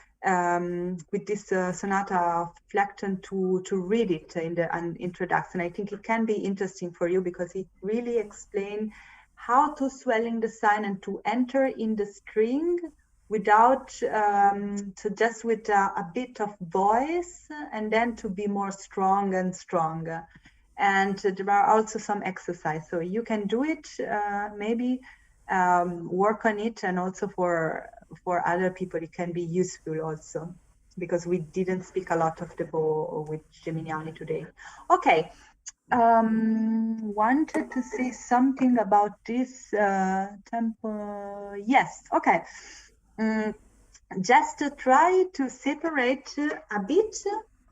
with this sonata of Fleckton to read it in the introduction. I think it can be interesting for you because it really explain how to swelling the sound and to enter in the string without so just with a bit of voice, and then to be more strong and stronger. And there are also some exercise, so you can do it, maybe work on it, and also for other people it can be useful also, because we didn't speak a lot of the bow with Gimignani today. Okay, wanted to say something about this tempo. Yes, okay. Just to try to separate a bit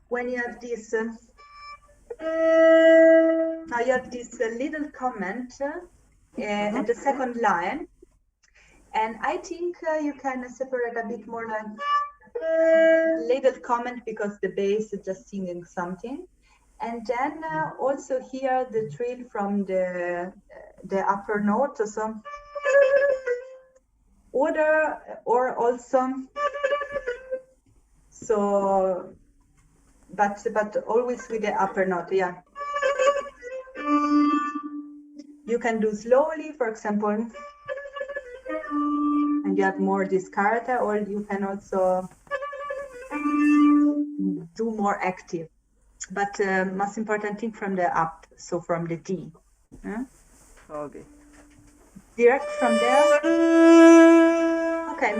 when you have this. Now you have this little comment at the second line, and I think you can separate a bit more like little comment, because the bass is just singing something, and then also here the trill from the upper note, so or also so. But always with the upper note, yeah. You can do slowly, for example, and you have more this character, or you can also do more active. But most important thing from the up, so from the D. Okay. Direct from there. Okay,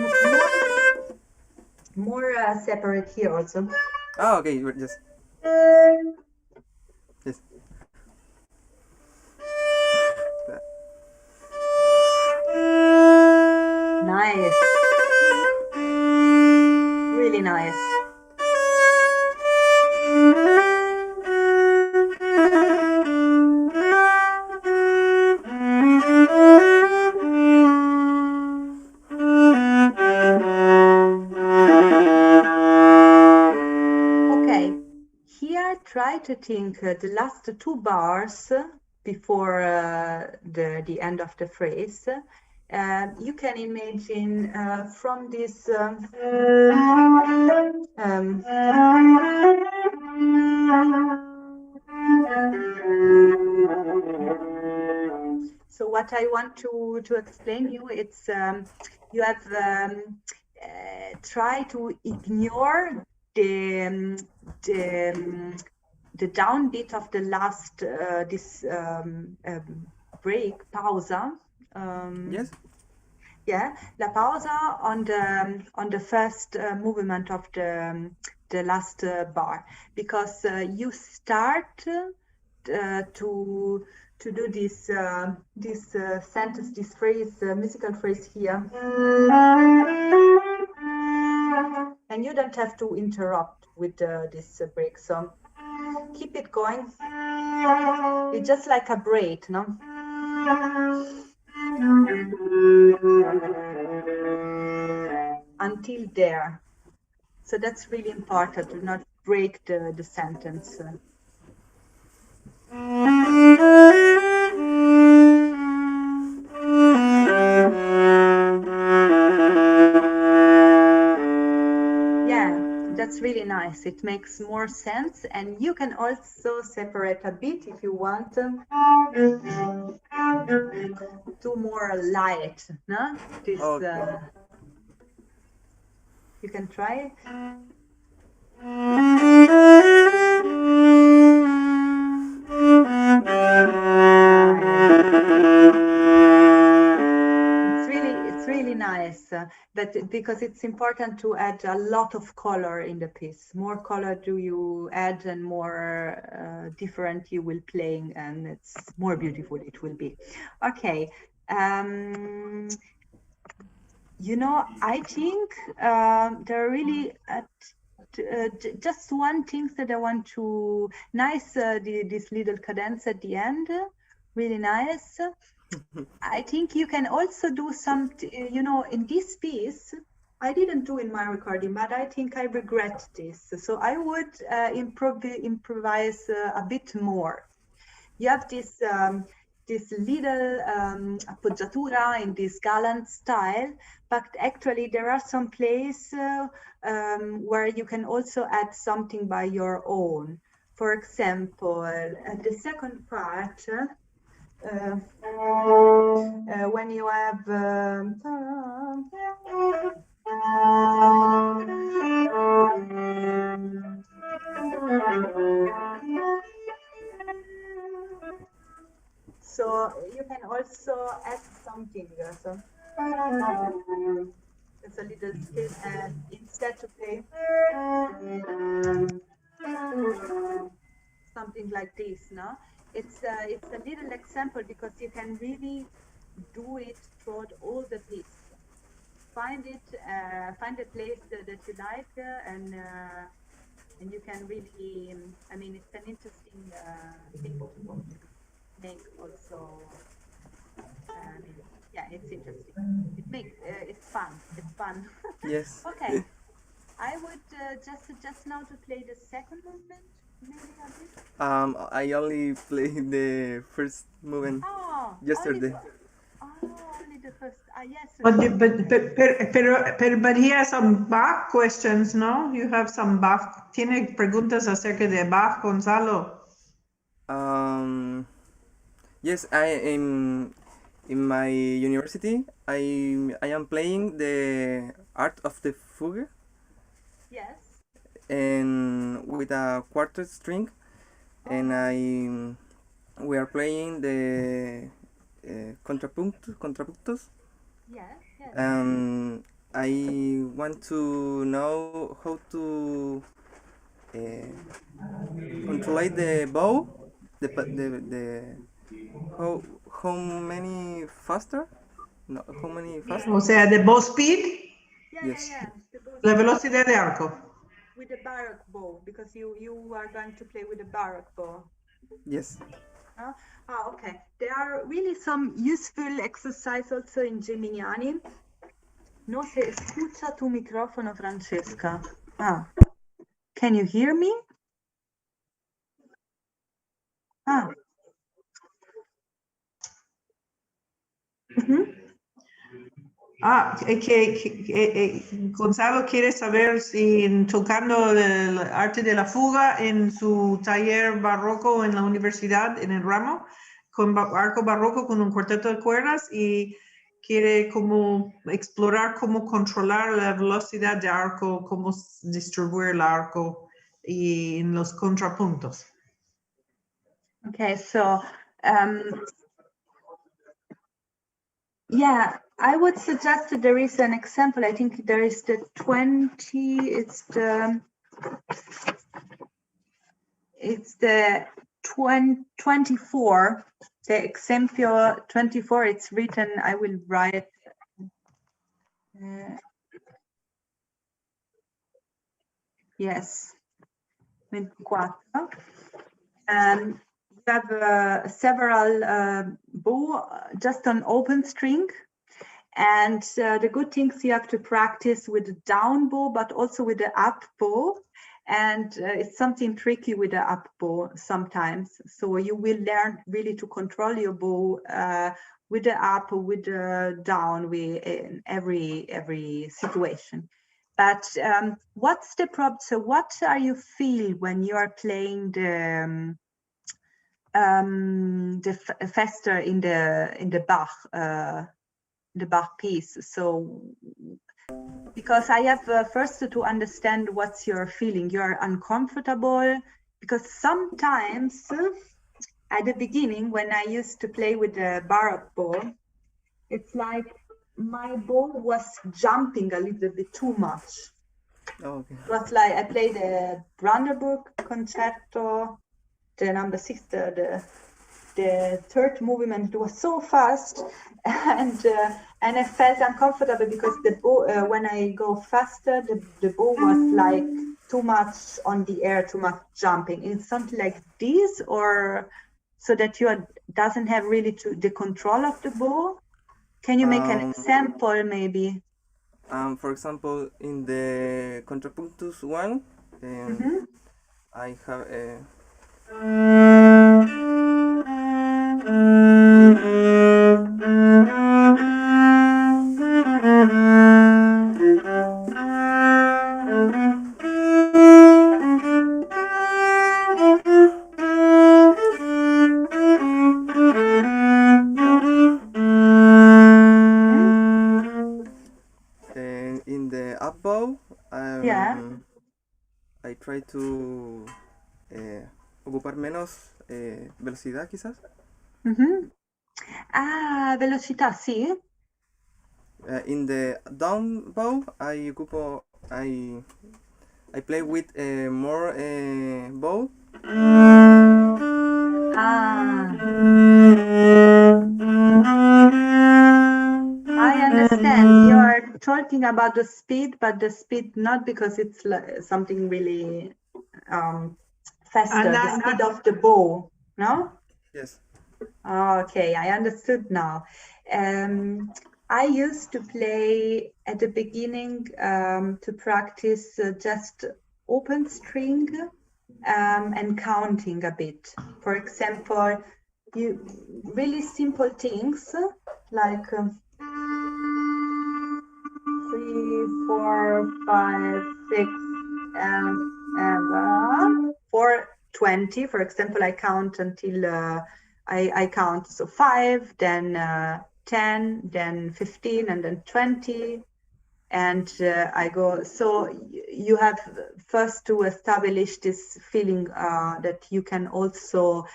more separate here also. Oh, okay, just. Yes. Nice. Really nice. Okay, here try to think the last 2 bars before the end of the phrase. You can imagine from this so what I want to explain you, it's you have try to ignore the downbeat of the last this break, pausa. Yes. Yeah, la pausa on the first movement of the last bar, because you start to do this sentence, this phrase, musical phrase here, and you don't have to interrupt with this break. So keep it going. It's just like a break, no? Until there. So that's really important to not break the sentence. Yeah, that's it's really nice. It makes more sense, and you can also separate a bit if you want to more light. No, this Okay. you can try. It's really nice, but because it's important to add a lot of color in the piece. More color do you add, and more different you will playing, and it's more beautiful it will be. Okay. You know, I think there are really just one thing that I want to this little cadence at the end, really nice. I think you can also do some, you know, in this piece, I didn't do in my recording, but I think I regret this. So I would improvise a bit more. You have this little appoggiatura in this gallant style, but actually there are some places where you can also add something by your own. For example, the second part, when you have so you can also add something. So it's a little skill, and instead to play something like this, no? It's a little example because you can really do it throughout all the piece. Find a place that you like, and you can really. I mean, it's an interesting thing to make also. Yeah, it's interesting. It makes it's fun. It's fun. Yes. Okay. I would just suggest now to play the second movement. Maybe a bit. I only played the first movement yesterday. Only the first. Yes. But he has some Bach questions, no? You have some Bach. Tiene preguntas acerca de Bach, Gonzalo. Yes, I am in my university. I am playing the art of the fugue. Yes. And with a quartet string, and we are playing the contrapuntos. Yes. Yes. I want to know how to control the bow, the how many faster? No, how many faster? O sea, the bow speed. Yes. La velocidad de arco. With the Baroque bow, because you are going to play with the Baroque bow. Yes. Okay. There are really some useful exercise also in Geminiani. No se escucha tu micrófono, Francesca. Can you hear me? Gonzalo quiere saber si tocando el arte de la fuga en su taller barroco en la universidad, en el ramo, con arco barroco con un cuarteto de cuerdas, y quiere como explorar cómo controlar la velocidad de arco, cómo distribuir el arco y en los contrapuntos. Okay, so yeah, I would suggest that there is an example. I think there is the 20. It's the 24. The exempio 24. It's written. I will write. Yes, 24. And you have several bow just on open string, and the good things you have to practice with the down bow, but also with the up bow, and it's something tricky with the up bow sometimes. So you will learn really to control your bow with the up, with the down, in every situation. But what's the problem? So what are you feel when you are playing the faster in the Bach piece? So because I have first to understand what's your feeling. You're uncomfortable because sometimes at the beginning when I used to play with the Baroque bow, it's like my bow was jumping a little bit too much. Oh, okay. It was like I played the Brandenburg concerto, the number 6, the third movement. It was so fast, and I felt uncomfortable because the bow, when I go faster, the bow was like too much on the air, too much jumping. It's something like this, or so that you doesn't have really the control of the bow. Can you make an example, maybe? For example, in the contrapuntus one, I have a. In the up bow, I try to ocupar menos velocidad, quizás. Ah, velocità, sì. In the down bow, I play with more bow. I understand. You are talking about the speed, but the speed not because it's something really faster, the speed of the bow, no? Yes. Okay, I understood now. I used to play at the beginning to practice just open string and counting a bit. For example, really simple things like 3, 4, 5, 6, and 420. For example, I count until I count so 5, then 10, then 15, and then 20. And I go, so you have first to establish this feeling that you can also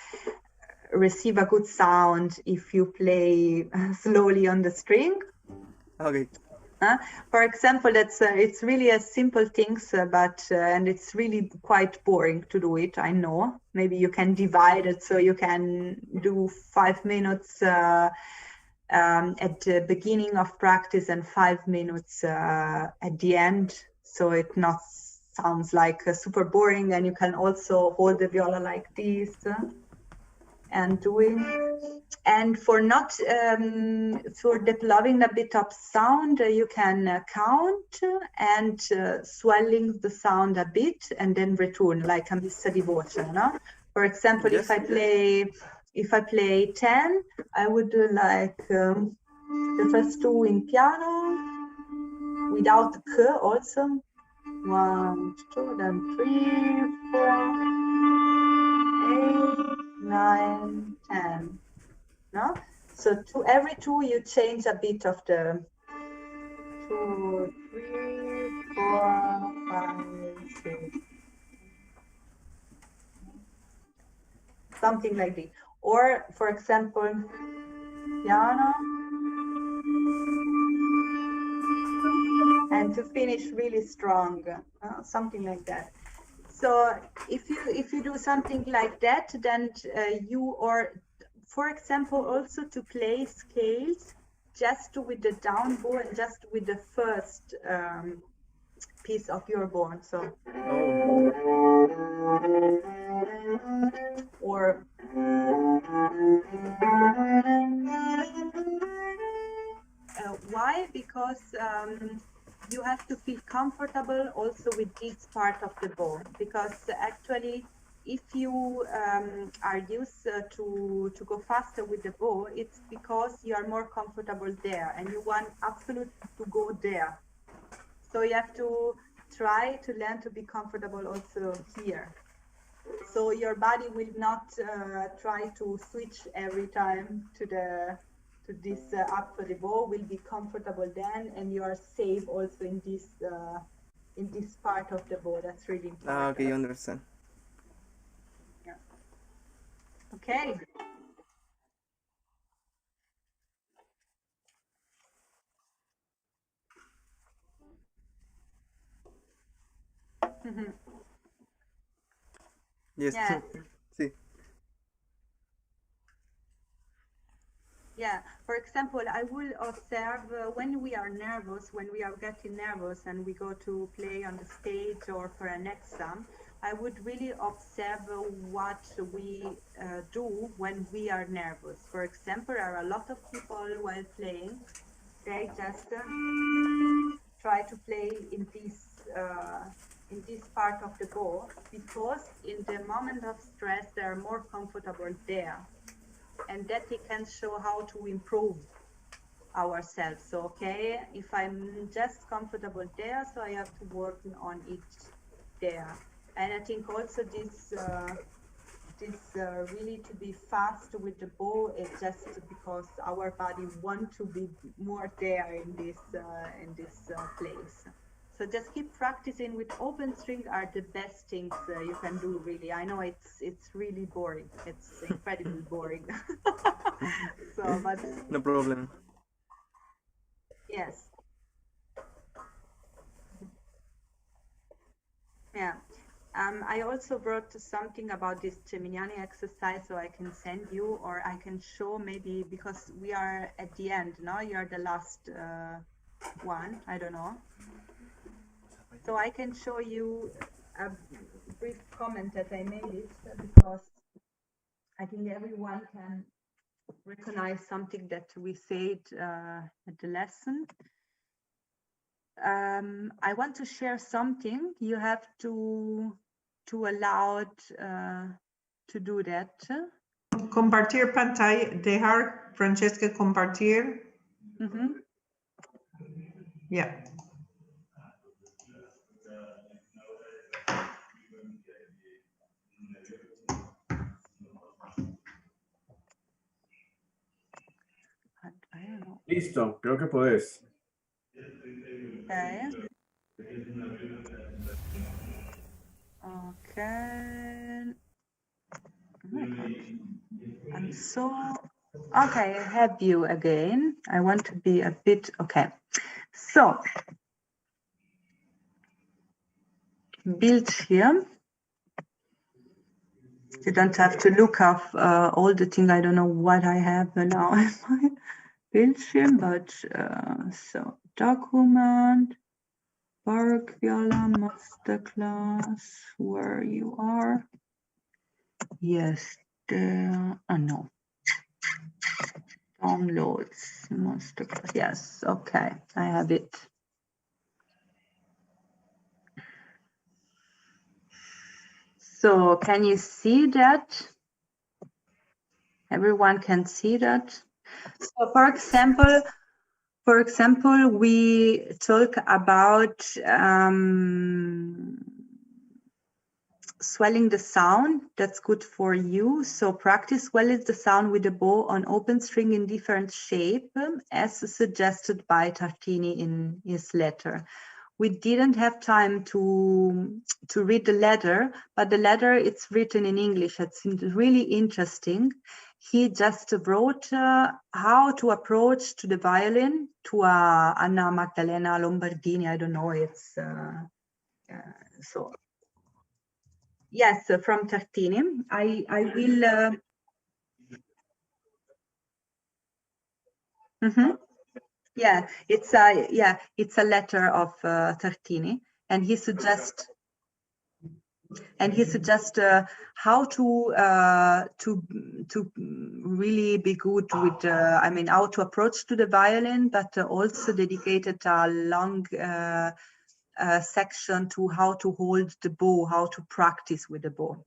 receive a good sound if you play slowly on the string. Okay. For example, it's really a simple things, but and it's really quite boring to do it. I know. Maybe you can divide it so you can do 5 minutes at the beginning of practice and 5 minutes at the end, so it not sounds like super boring. And you can also hold the viola like this and doing. And for not for developing a bit of sound, you can count and swelling the sound a bit and then return like a missa di voce, no? For example, Yes. if I play 10, I would do like the first 2 in piano without the k also. 1, 2, then 3, 4, 8, 9, 10. No? So every 2 you change a bit of the 2, 3, 4, 5, 6. Something like this. Or for example, piano. And to finish really strong, something like that. So if you do something like that, then for example, also to play scales just with the down bow and just with the first piece of your bow. So, or why? Because you have to feel comfortable also with this part of the bow, because actually if you are used to go faster with the bow, it's because you are more comfortable there and you want absolutely to go there. So you have to try to learn to be comfortable also here. So your body will not try to switch every time to this up for the bow. Will be comfortable then, and you are safe also in this part of the bow. That's really important. Okay, you understand. Yeah. Okay. Yes. Yeah. Sí. Yeah, for example, I will observe when we are nervous, when we are getting nervous and we go to play on the stage or for an exam, I would really observe what we do when we are nervous. For example, there are a lot of people while playing, they just try to play in this part of the bow because in the moment of stress, they are more comfortable there. And that it can show how to improve ourselves. So, okay, if I'm just comfortable there, so I have to work on it there. And I think also this really to be fast with the bow is just because our body want to be more there in this place. So just keep practicing with open string are the best things you can do, really. I know it's really boring. It's incredibly boring. So, but No problem. yes. Yeah. I also wrote something about this Geminiani exercise, so I can send you, or I can show maybe, because we are at the end, no? You are the last one, I don't know. So I can show you a brief comment that I made it, because I think everyone can recognize something that we said at the lesson. I want to share something. You have to allow to do that. Compartir pantalla, dejar Francesca compartir. Yeah. I don't know. Listo, creo que podés. Okay. Okay. Oh my God. I'm so okay. I have you again. I want to be a bit okay. So Bildschirm. You don't have to look up all the thing. I don't know what I have now in my Bildschirm, but so document, Baroque Viola masterclass, where you are. Yes, no. Downloads, masterclass. Yes, okay, I have it. So can you see that? Everyone can see that. So for example, we talk about swelling the sound. That's good for you. So practice swelling the sound with the bow on open string in different shape, as suggested by Tartini in his letter. We didn't have time to read the letter, but the letter it's written in English. It's really interesting. He just wrote how to approach to the violin to Anna Magdalena Lombardini. I don't know. It's so. Yes, from Tartini. I will. Yeah, it's a letter of Tartini, and he suggests how to really be good with I mean how to approach to the violin, but also dedicated a long section to how to hold the bow, how to practice with the bow.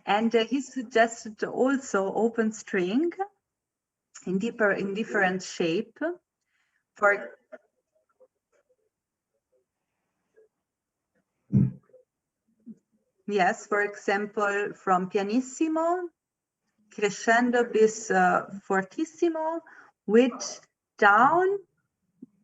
And he suggested also open string in different shape. Yes, for example, from pianissimo, crescendo bis fortissimo, with down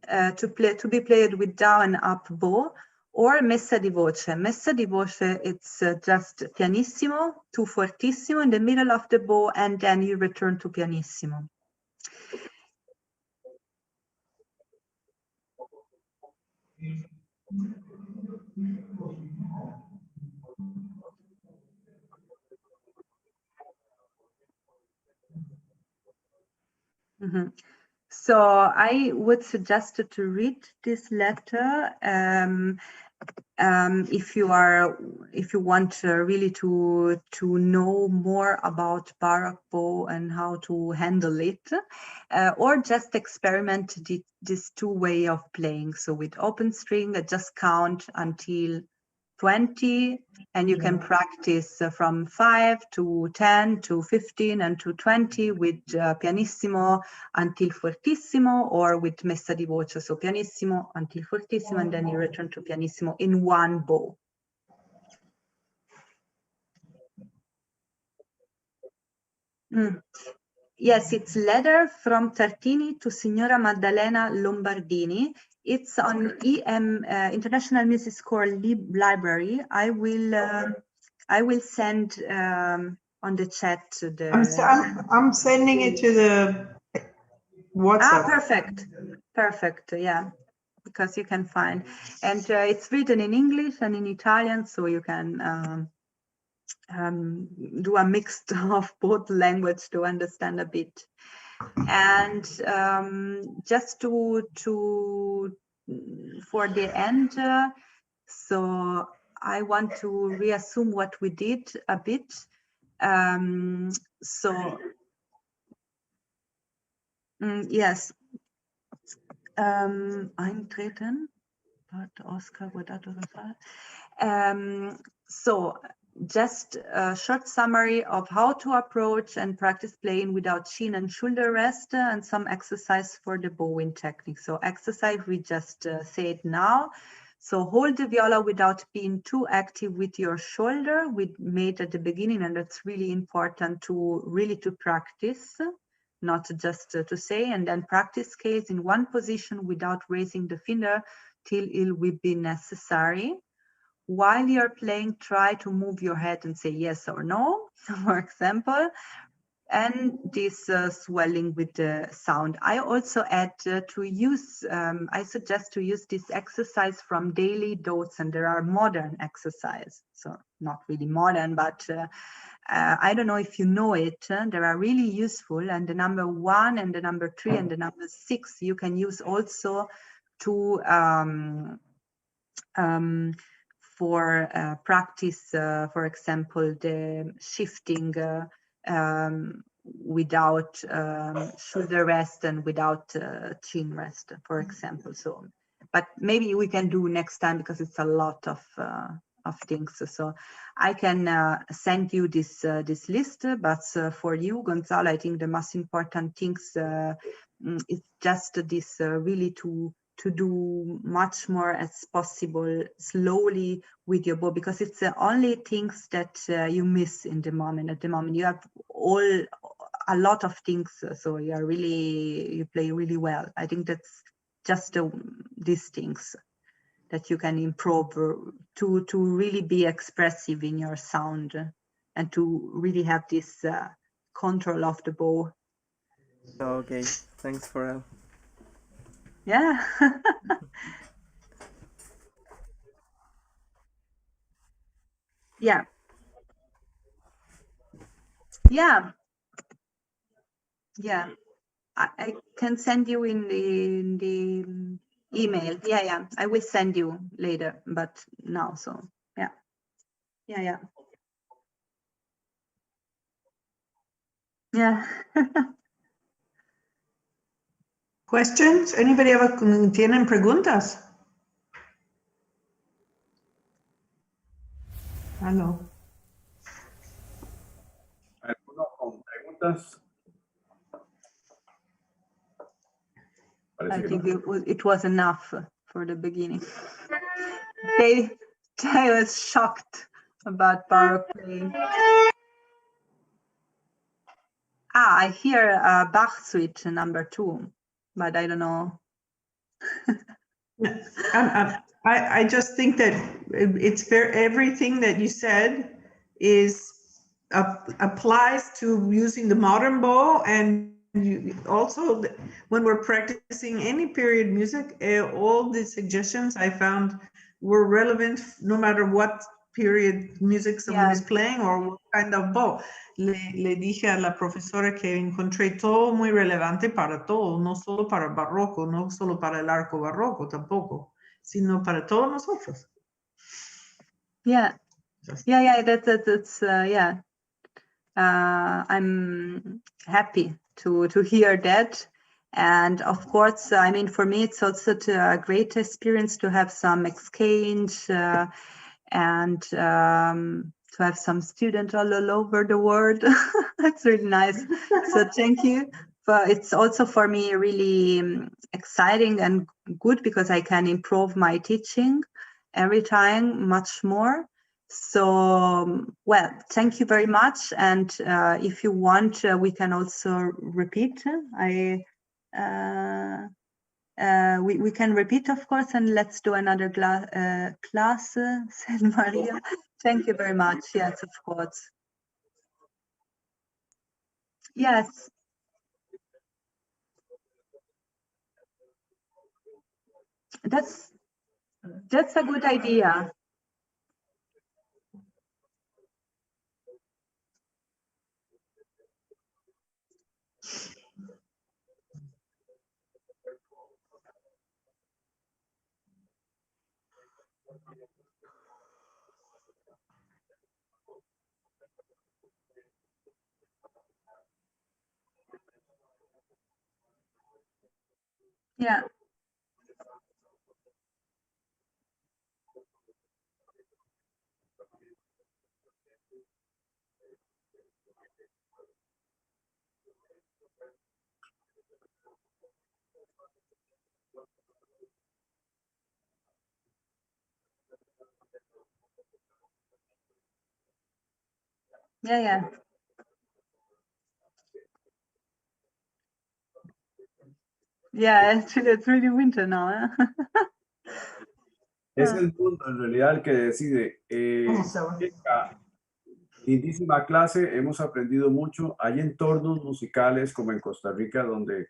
to be played with down and up bow, or messa di voce. Messa di voce, it's just pianissimo to fortissimo in the middle of the bow, and then you return to pianissimo. So I would suggest to read this letter if you want really to know more about Baroque bow and how to handle it, or just experiment this two way of playing. So with open string, just count until 20, and you can practice from 5 to 10 to 15 and to 20 with pianissimo until fortissimo, or with messa di voce, so pianissimo until fortissimo, and then you return to pianissimo in one bow. Yes, it's letter from Tartini to Signora Maddalena Lombardini. It's on International Music Score Library. I will send on the chat I'm sending it to the WhatsApp. Perfect. Yeah, because you can find, and it's written in English and in Italian, so you can do a mix of both language to understand a bit. And just for the end, so I want to reassume what we did a bit. Yes, eintreten, Oscar, so just a short summary of how to approach and practice playing without chin and shoulder rest, and some exercise for the bowing technique. So exercise we just said now. So hold the viola without being too active with your shoulder. We made at the beginning, and that's really important to practice, not just to say. And then practice scales in one position without raising the finger till it will be necessary. While you're playing, try to move your head and say yes or no, for example, and this swelling with the sound. I also add I suggest to use this exercise from Daily Dotes, and there are modern exercises, so not really modern, but I don't know if you know it, they are really useful, and the number 1 and the number 3 and the number 6 you can use also to for practice, for example, the shifting without shoulder rest and without chin rest, for example. So, but maybe we can do next time, because it's a lot of things. So I can send you this list, but for you, Gonzalo, I think the most important things is just this really to do much more as possible slowly with your bow, because it's the only things that you miss in the moment. At the moment you have a lot of things, so you play really well. I think that's just these things that you can improve to really be expressive in your sound, and to really have this control of the bow. Okay, thanks for help. Yeah. Yeah. I can send you in the email. Yeah. I will send you later, but now, so yeah. Questions? Anybody tienen preguntas? Hello. I think it was enough for the beginning. I was shocked about Baroque playing. I hear Bach suite number 2, but I don't know. I just think that it's fair. Everything that you said applies to using the modern bow, and also when we're practicing any period music, all the suggestions I found were relevant no matter what period music someone is playing or what kind of bow. Le dije a la profesora que encontré todo muy relevante para todo, no solo para el barroco, no solo para el arco barroco tampoco, sino para todos nosotros. Yeah, that's yeah. I'm happy to hear that. And of course, I mean, for me, it's also a great experience to have some exchange and to have some students all over the world. That's really nice. So thank you. But it's also for me really exciting and good because I can improve my teaching every time much more. So, well, thank you very much. And if you want, we can also repeat. We can repeat, of course, and let's do another class, said Maria. Thank you very much. Yes, of course. Yes. That's a good idea. Yeah. Yeah. Yeah, actually, it's really winter now. Es el mundo en realidad el que decide. Lindísima clase, hemos aprendido mucho. Hay entornos musicales como en Costa Rica donde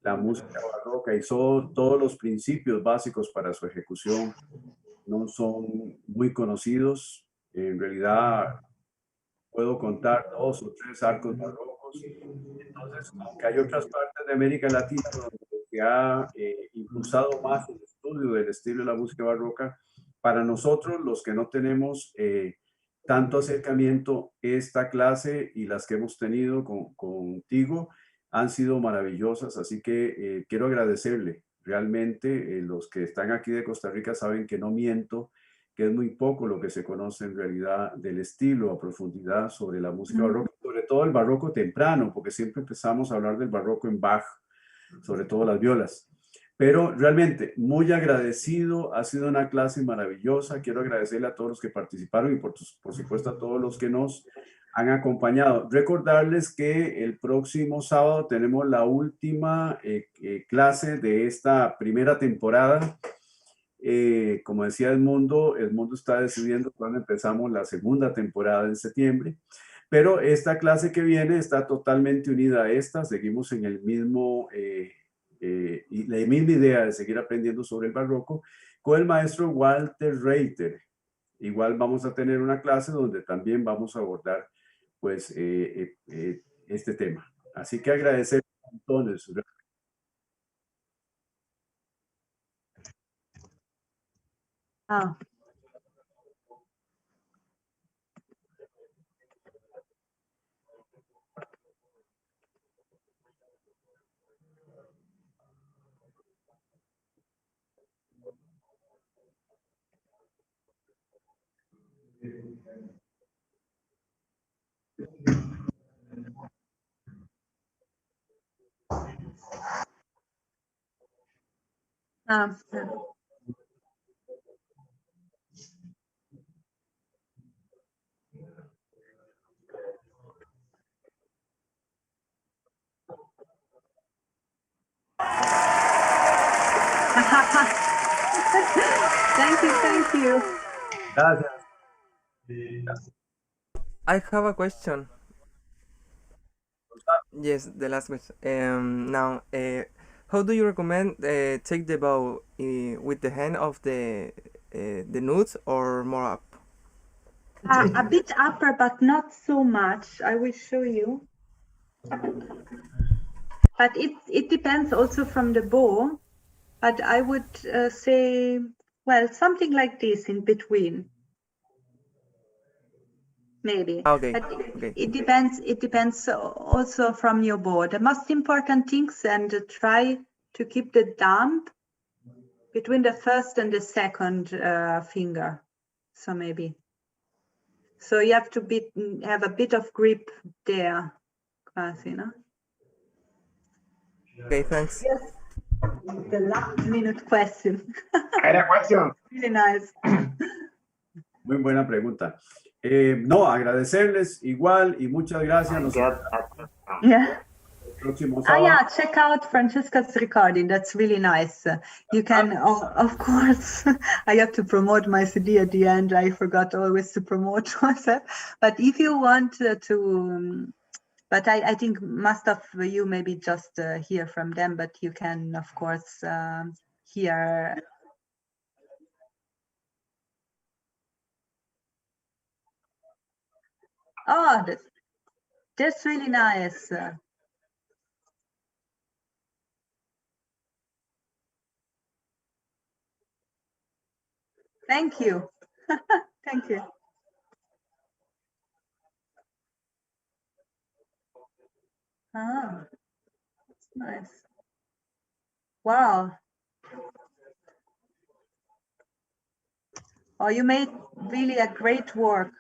la música barroca y todos los principios básicos para su ejecución no son muy conocidos. En realidad puedo contar 2 o 3 arcos barrocos. Entonces, aunque hay otras partes de América Latina donde se ha impulsado más el estudio del estilo de la música barroca, para nosotros, los que no tenemos tanto acercamiento, esta clase y las que hemos tenido contigo han sido maravillosas. Así que quiero agradecerle. Realmente los que están aquí de Costa Rica saben que no miento, que es muy poco lo que se conoce en realidad del estilo a profundidad sobre la música barroca, sobre todo el barroco temprano, porque siempre empezamos a hablar del barroco en Bach, sobre todo las violas. Pero realmente muy agradecido, ha sido una clase maravillosa. Quiero agradecerle a todos los que participaron y por supuesto a todos los que nos han acompañado. Recordarles que el próximo sábado tenemos la última clase de esta primera temporada. Como decía Edmundo está decidiendo cuándo empezamos la segunda temporada en septiembre, pero esta clase que viene está totalmente unida a esta. Seguimos en el mismo, y la misma idea de seguir aprendiendo sobre el barroco con el maestro Walter Reiter. Igual vamos a tener una clase donde también vamos a abordar pues este tema. Así que agradecer montones. Thank you. Gracias. I have a question. Yes, the last question. Now, how do you recommend take the bow with the hand of the nudes or more up? A bit upper, but not so much. I will show you. But it depends also from the bow. But I would say, well, something like this in between. Maybe. Okay. But Okay. it depends also from your bow. The most important things, and try to keep the thumb between the first and the second finger. So maybe. So you have to have a bit of grip there, quasi, no? Okay, thanks. Yes. The last minute question. I had a question. Really nice. Muy buena pregunta. No, agradecerles igual y muchas gracias. Yeah. Próximo Ah, sábado. yeah, check out Francesca's recording. That's really nice. You can, of course, I have to promote my CD at the end. I forgot always to promote myself. But if you want to, but I think most of you maybe just hear from them, but you can, of course, hear. Oh, that's really nice. Thank you. Thank you. Ah, that's nice. Wow. Oh, you made really a great work.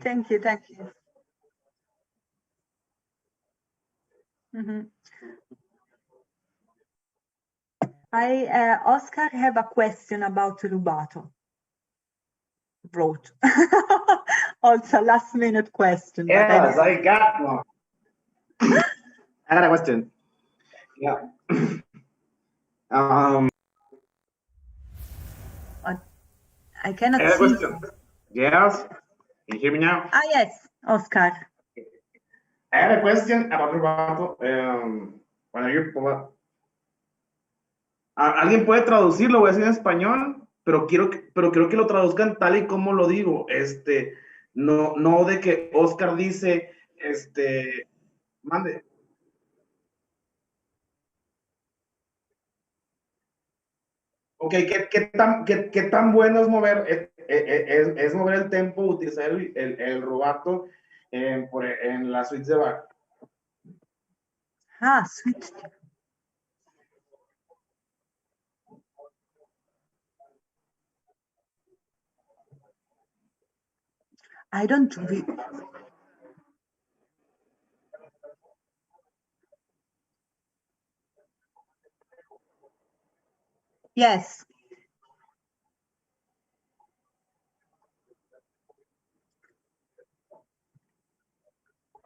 Thank you. Thank you. Oscar have a question about rubato. Wrote. Also last minute question. Yes, I got one. I got a question. Yeah. I cannot I have a see. question. Yes. Can you hear me now? Ah, yes, Oscar. I had a question about rubato. ¿Alguien puede traducirlo? Voy a decir en español, pero quiero que lo traduzcan tal y como lo digo. No de que Oscar dice, mande. Ok, ¿qué tan bueno es mover, es mover el tempo, utilizar el rubato en la suite de Bach? Ah, sweet. I don't. Yes.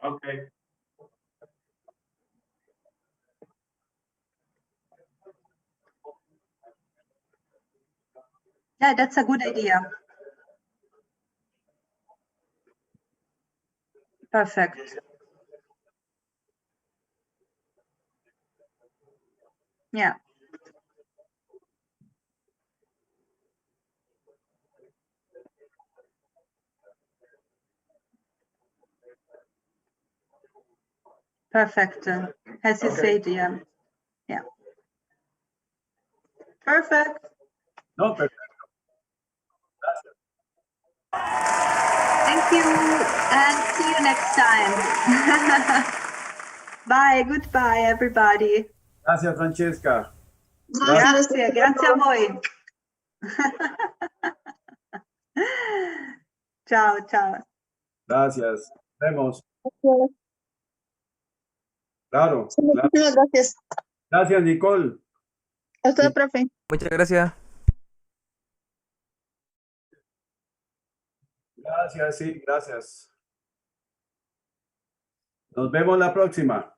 Okay. Yeah, that's a good idea. Perfect. Yeah. Perfect. As you said, yeah. Yeah. Perfect. No, perfecto. Thank you and see you next time. Bye. Goodbye, everybody. Gracias, Francesca. Grazie a voi. Ciao, ciao. Gracias. Vemos. Claro, Sí, claro. muchísimas gracias. Gracias, Nicole. A usted, profe. Muchas gracias. Gracias, sí, gracias. Nos vemos la próxima.